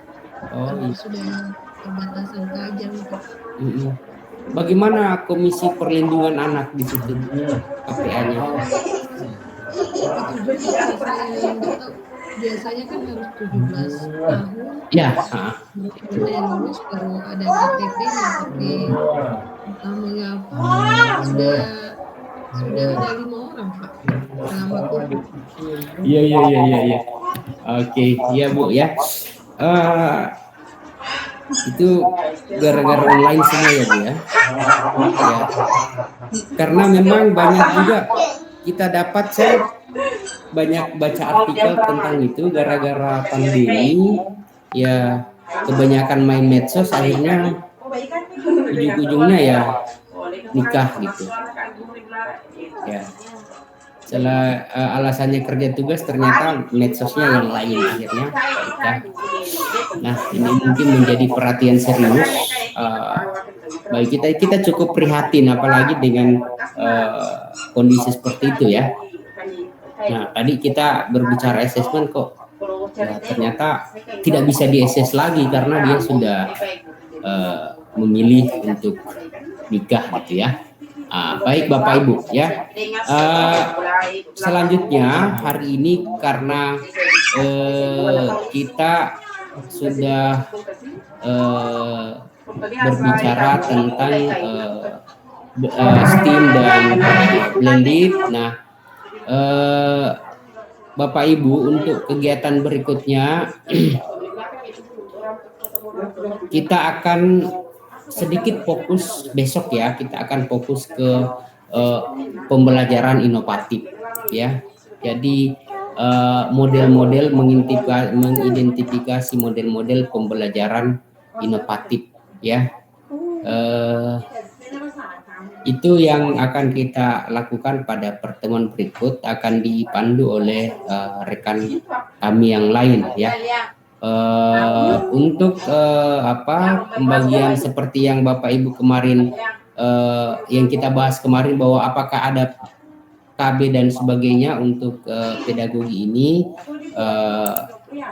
Oh iya. Sudah perbatasan Kajang Pak. Bagaimana Komisi Perlindungan Anak di situ KPA-nya? Itu juga saya yang tahu. Biasanya kan harus 17 tahun. Ya. Kemudian lulus baru ada KTP-nya, tapi pertamanya apa? Sudah ada 5 orang Pak selama COVID. Iya. Oke, iya Bu ya. Itu gara-gara online semua ya Bu ya. Karena memang banyak juga kita dapat, saya banyak baca artikel tentang itu, gara-gara pandemi ya kebanyakan main medsos, akhirnya ujung-ujungnya ya nikah gitu ya. Setelah alasannya kerja tugas, ternyata medsosnya yang lain, akhirnya nikah. Nah ini mungkin menjadi perhatian serius bagi kita cukup prihatin apalagi dengan kondisi seperti itu ya. Nah tadi kita berbicara asesmen kok ya, ternyata tidak bisa di-assess lagi karena dia sudah memilih untuk nikah gitu ya. Baik Bapak Ibu ya. Selanjutnya hari ini karena kita sudah berbicara tentang STEAM dan blended. Nah Bapak Ibu untuk kegiatan berikutnya kita akan sedikit fokus besok ya, kita akan fokus ke pembelajaran inovatif ya. Jadi model-model mengidentifikasi model-model pembelajaran inovatif ya. Itu yang akan kita lakukan pada pertemuan berikut, akan dipandu oleh rekan kami yang lain ya. Untuk pembagian seperti yang Bapak Ibu kemarin yang kita bahas kemarin, bahwa apakah ada KB dan sebagainya untuk pedagogi ini,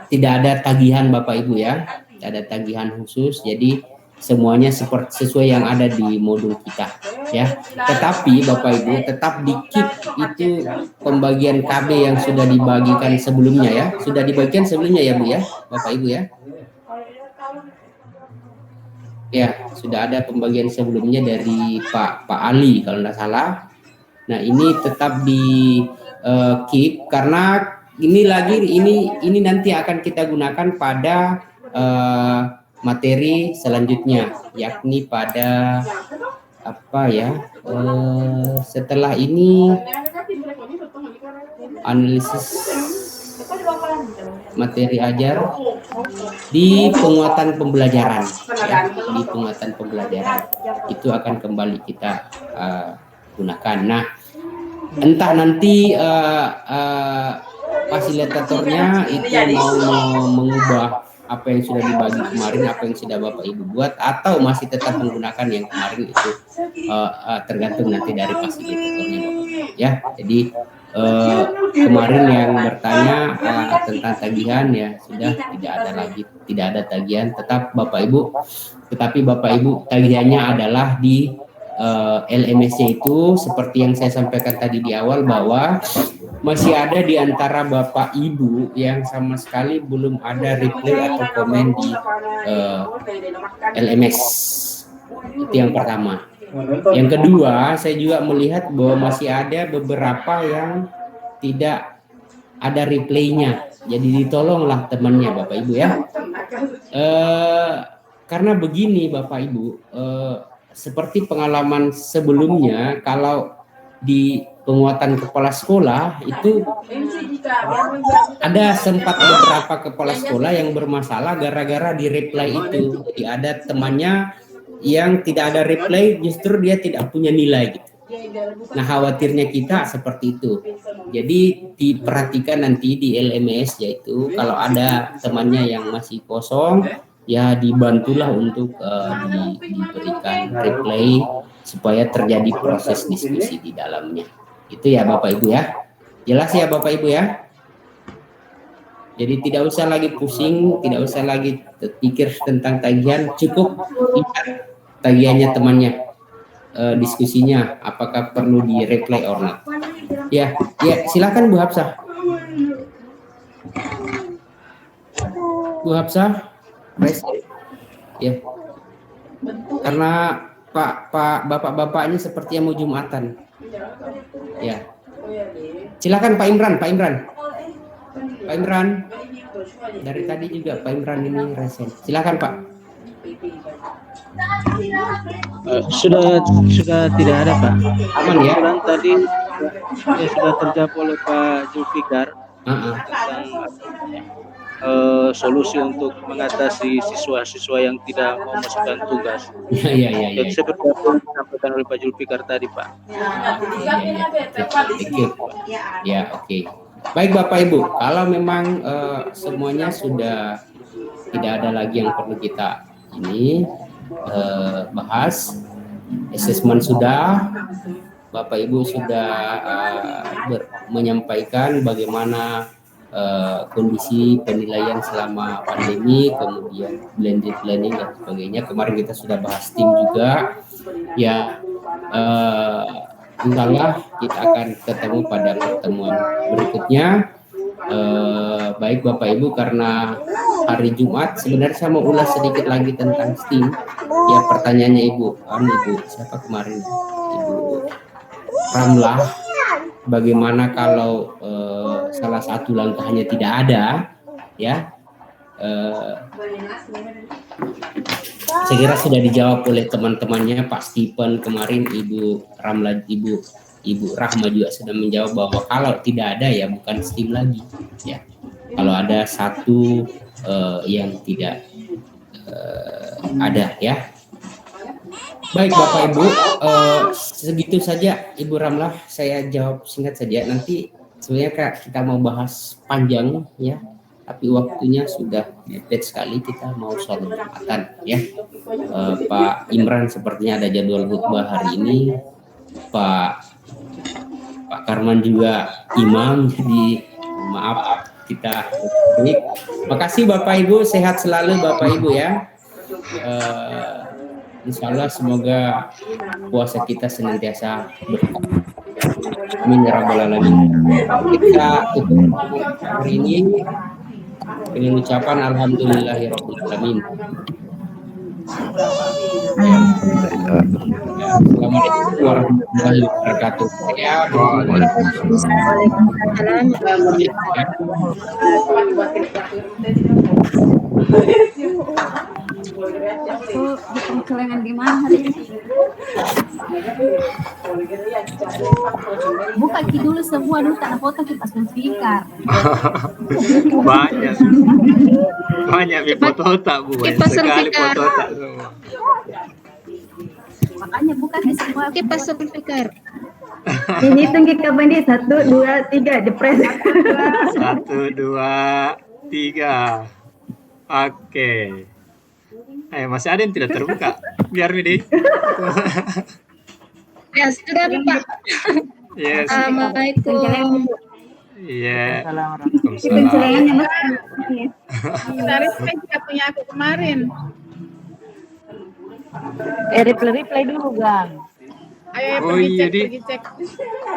tidak ada tagihan Bapak Ibu ya, tidak ada tagihan khusus, jadi semuanya sesuai yang ada di modul kita ya. Tetapi Bapak Ibu tetap di keep itu pembagian KB yang sudah dibagikan sebelumnya ya, sudah dibagikan sebelumnya ya Bu ya, Bapak Ibu ya. Ya, sudah ada pembagian sebelumnya dari Pak Ali kalau tidak salah. Nah, ini tetap di keep karena ini nanti akan kita gunakan pada materi selanjutnya, yakni pada apa ya? Setelah ini analisis materi ajar di penguatan pembelajaran ya, di penguatan pembelajaran itu akan kembali kita gunakan. Nah, entah nanti fasilitatornya itu mau mengubah apa yang sudah dibagi kemarin, apa yang sudah Bapak Ibu buat, atau masih tetap menggunakan yang kemarin itu tergantung nanti dari fasilitatornya Bapak Ibu ya. Jadi kemarin yang bertanya tentang tagihan ya sudah tidak ada tagihan, tetapi Bapak Ibu tagihannya adalah di LMS-nya itu seperti yang saya sampaikan tadi di awal, bahwa masih ada di antara Bapak Ibu yang sama sekali belum ada reply atau komen di LMS. Itu yang pertama. Yang kedua, saya juga melihat bahwa masih ada beberapa yang tidak ada reply-nya. Jadi ditolonglah temannya Bapak Ibu ya. Karena begini Bapak Ibu, seperti pengalaman sebelumnya, kalau di penguatan kepala sekolah itu ada sempat beberapa kepala sekolah yang bermasalah gara-gara di reply itu. Jadi ada temannya yang tidak ada reply, justru dia tidak punya nilai gitu. Nah, khawatirnya kita seperti itu. Jadi diperhatikan nanti di LMS, yaitu kalau ada temannya yang masih kosong, ya dibantulah untuk diberikan replay supaya terjadi proses diskusi di dalamnya. Itu ya Bapak Ibu ya. Jelas ya Bapak Ibu ya. Jadi tidak usah lagi pusing, tidak usah lagi pikir tentang tagihan, cukup lihat tagihannya temannya, diskusinya apakah perlu di replay or not. Ya, silakan Bu Hafsah. Bu Hafsah. Ya, karena bapak-bapaknya sepertinya mau Jumatan. Ya, silakan Pak Imran. Pak Imran, dari tadi juga Pak Imran ini resen. Silakan Pak. Sudah tidak ada Pak. Aman ya. Tadi sudah terjawab oleh Pak Zulfikar tentang solusi untuk mengatasi siswa-siswa yang tidak mau masukkan tugas. Iya. Seperti apa yang disampaikan oleh Pak Zulfikar tadi, Pak. Ya, oke. Baik Bapak Ibu, kalau memang semuanya sudah tidak ada lagi yang perlu kita bahas, asesmen sudah, Bapak Ibu sudah menyampaikan bagaimana kondisi penilaian selama pandemi, kemudian blended learning dan sebagainya. Kemarin kita sudah bahas tim juga. Ya, insyaallah kita akan ketemu pada pertemuan berikutnya. Baik Bapak Ibu, karena hari Jumat sebenarnya saya mau ulas sedikit lagi tentang STEAM. Ya, pertanyaannya Ibu siapa kemarin? Ibu Ramlah. Bagaimana kalau salah satu langkahnya tidak ada, ya? Saya kira sudah dijawab oleh teman-temannya, Pak Stephen kemarin, Ibu Ramla, Ibu Rahma juga sudah menjawab bahwa kalau tidak ada ya bukan STEAM lagi, ya. Kalau ada satu yang tidak ada, ya. Baik Bapak Ibu, segitu saja Ibu Ramlah, saya jawab singkat saja. Nanti sebenarnya kita mau bahas panjang ya, tapi waktunya sudah mepet sekali, kita mau sholat Jumatan ya. Pak Imran sepertinya ada jadwal khutbah hari ini, Pak Karman juga imam, jadi maaf kita. Baik. Makasih Bapak Ibu, sehat selalu Bapak Ibu ya. Insya Allah semoga puasa kita senantiasa berkah. Amin ya rabbal alamin. Kita tutup hari ini dengan ucapan alhamdulillahirabbil alamin. Assalamualaikum warahmatullahi wabarakatuh. Ya, Itu di pengkelengan gimana hari ini? Buka ki dulu semua dulu tak foto kita speaker. Banyak foto tak Bu, banyak sekali foto tak semua. Makanya buka ki semua Kipas speaker. Ini tinggi kapan di 1, 2, 3 depres. 1, 2, 3. Oke. Masih ada yang tidak terbuka. Biar Widi. Ya, sudah Pak. Yes. Assalamualaikum. Iya. Pencelengannya Tarik kita punya aku kemarin. reply dulu, Gang. Ayo Oh pergi iya, cek, Di. pergi cek.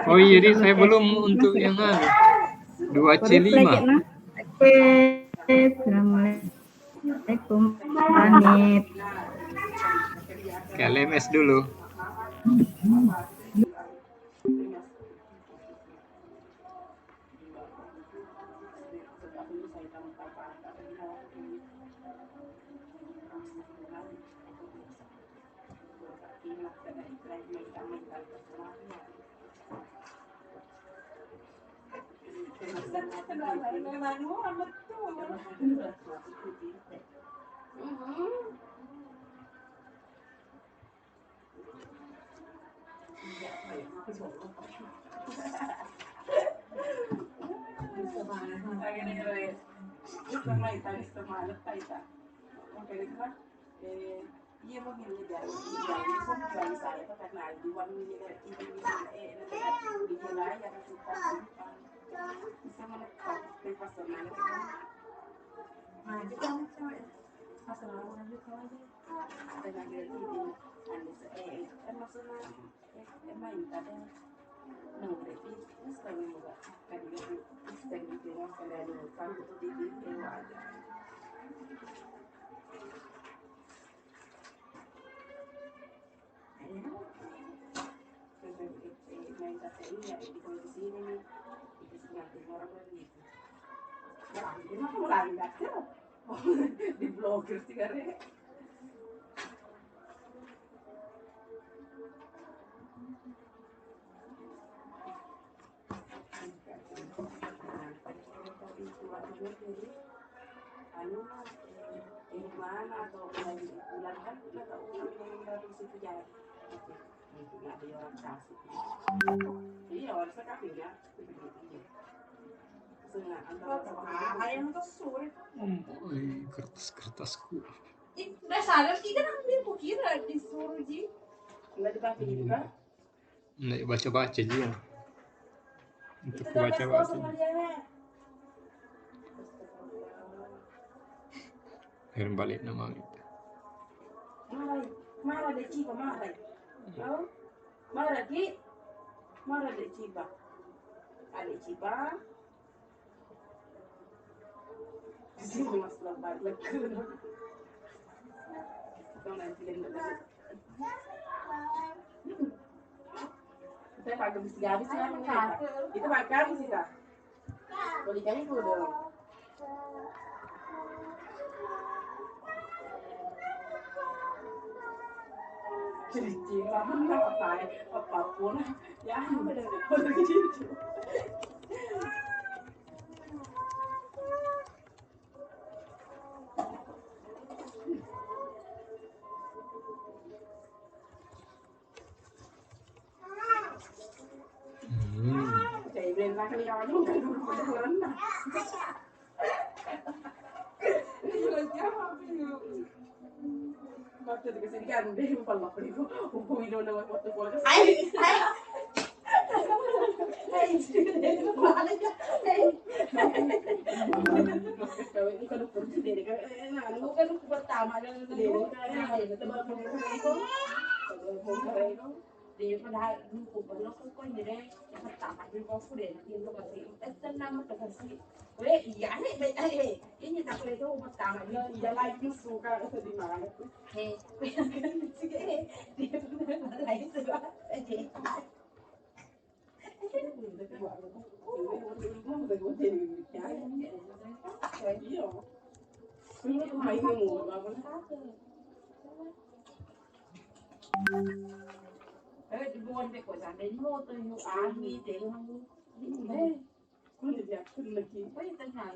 Oh iya, Di, saya belum untuk yang 2C5. Oke, Assalamualaikum. Pamit. Ke LMS dulu. Kertas-kertasku. Nggak baca-baca dia. Untuk baca-baca. Akhirnya balik nama itu. pertama dan dia padahal dulu kalau kau ini deh yang pertama dia kau sudah dia tu kasih tenang tu kasih iya nih ini tak boleh tu pertama dia lagi suka di mana dia lagi suka di buon de ko sa de mo to yu a ni de mo ni dia kun lagi oi tengah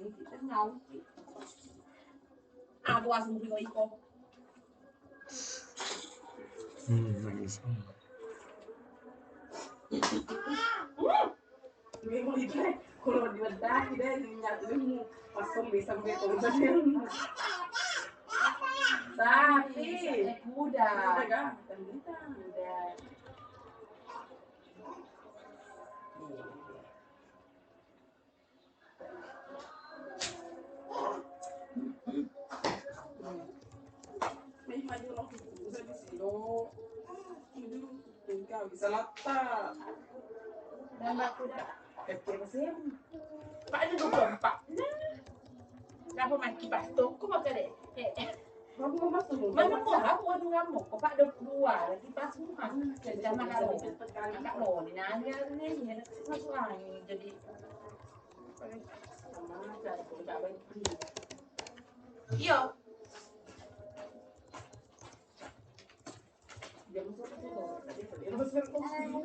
aku asum di iko Nangis. memang itu kalau di wadah kita nyatu pasang bisa sampai konser tapi mudah kan mudah memang orang bisa di sini itu enggak bisa lata dan aku dah kasih pak ada 24 kenapa maki pastor kok pakai deh kamu masuk mana kok aku ada ngamuk kok pak 22 lagi pas semua jadi anak kalau anak lo ni nanya ni masuk angin jadi sama aja aku tak baik iya dia masuk ke situ tadi dia masuk ke situ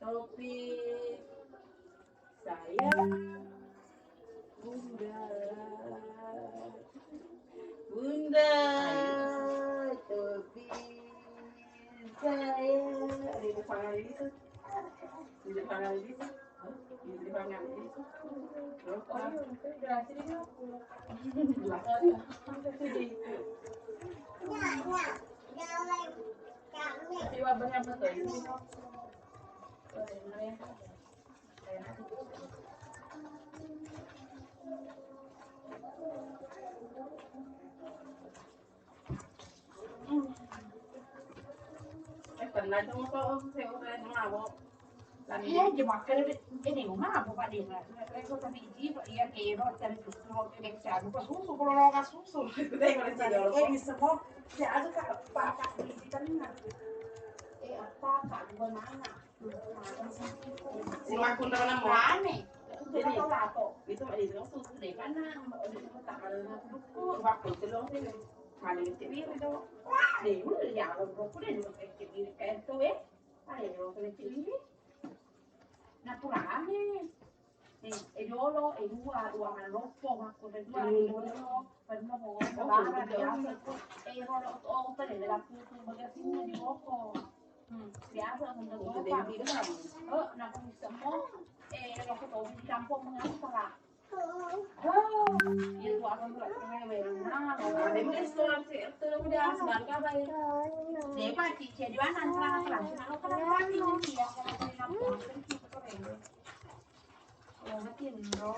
topik saya bunda topik saya di depan itu di depan itu pernah dong kok saya udah mabok cuma ini rumah apa pak dia mereka tapi iji pak iya kero cari susu kayak cari susu kalau orang susu kalau cari semua ya ada pak di sana apa kak di mana si makun dalam mana jadi itu ada di susu deh mana di tanggal buku waktu telur ini mana di TV itu deh udah ya udah kayak gitu kayak itu ayo kayak TV naturale e loro e due marocco ma con le due per una volta bara di altro e loro o per la foto magazzino di poco biasa con la foto una comissa mo e la foto di campo mengapa ya dua orang berarti berenang ada restoran itu udah sedang kabar deh pak cici di mana antara kelas kalau kenapa sih ya kalau oh mati no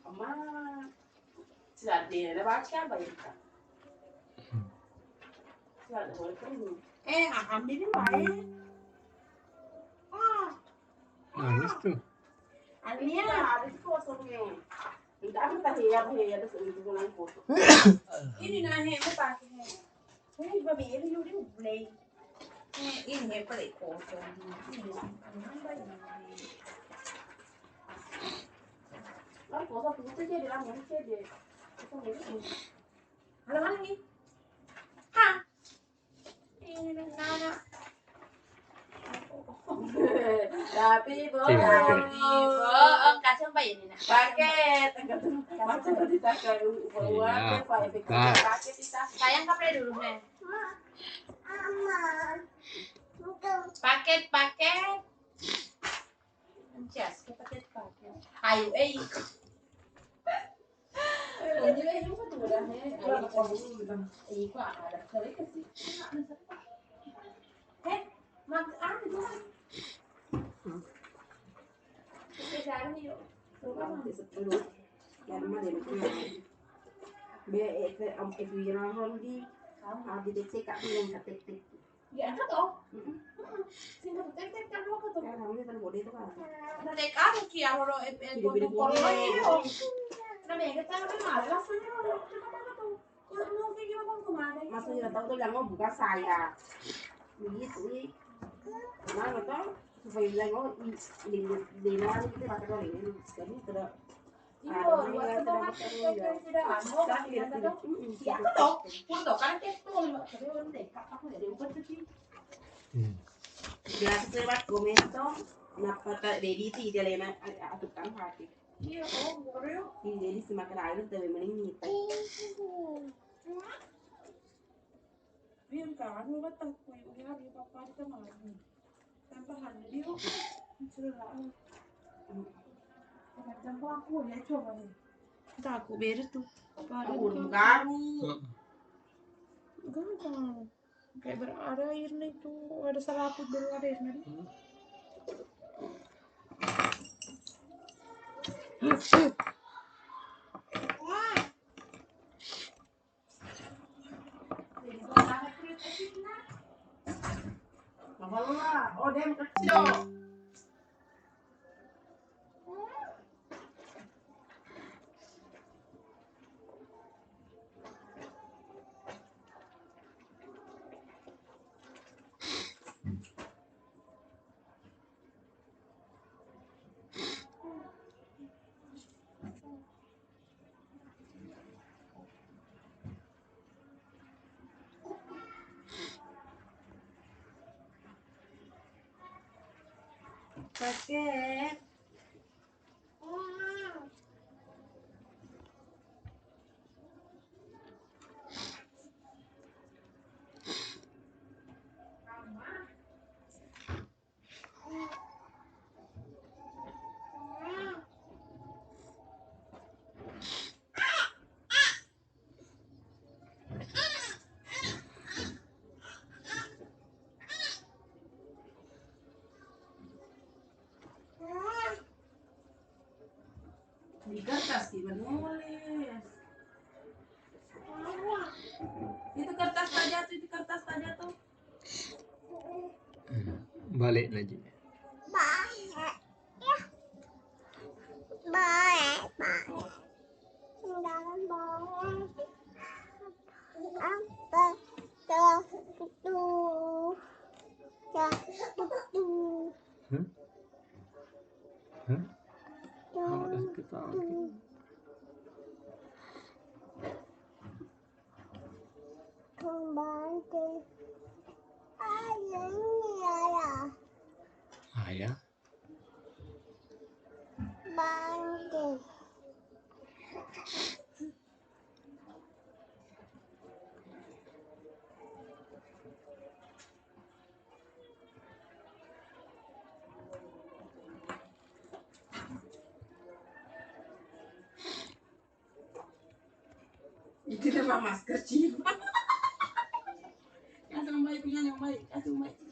amma jadi ada baca baik ambil ini baik Nangis tuh. Alia ada kosongnya tidak apa ya ada sebulan foto ini nanya apa ini babi ini udah mulai ini apa lagi kosong ini lalu kosong itu jadi lama jadi ada mana nih ini nana tapi kasih apa ini nak paket macam tadi tak keluar paket sayang kapan dulu nih paket jas paket ayo ini kok tuh dah kok ada sekali kasih Maksudnya tahu tuh yang mau bukan saya. Begitu nih. Mana tuh supaya bilang oh di mana kita pakai kali ini. Jadi tidak. Biasa lewat komento, napa tak dedi tidak lena tukang hati. Iya, jadi semakin air lebih mending kita. Biar kan, lu betul punya hari papa kita malah tambahan dia. Sudah. Macam aku ya coba nih. Tak aku beres tuh. Aku garu. Gampang. Kayak berada airnya itu ada selaput berada airnya. Oh, dia kecil. Pakai. Di kertas menulis. Itu kertas saja tuh, itu kertas saja tuh. Balik lagi. Harus ketawa. Ayah. Itu mah masker cium. Kasih baik punya yang baik, kasih baik.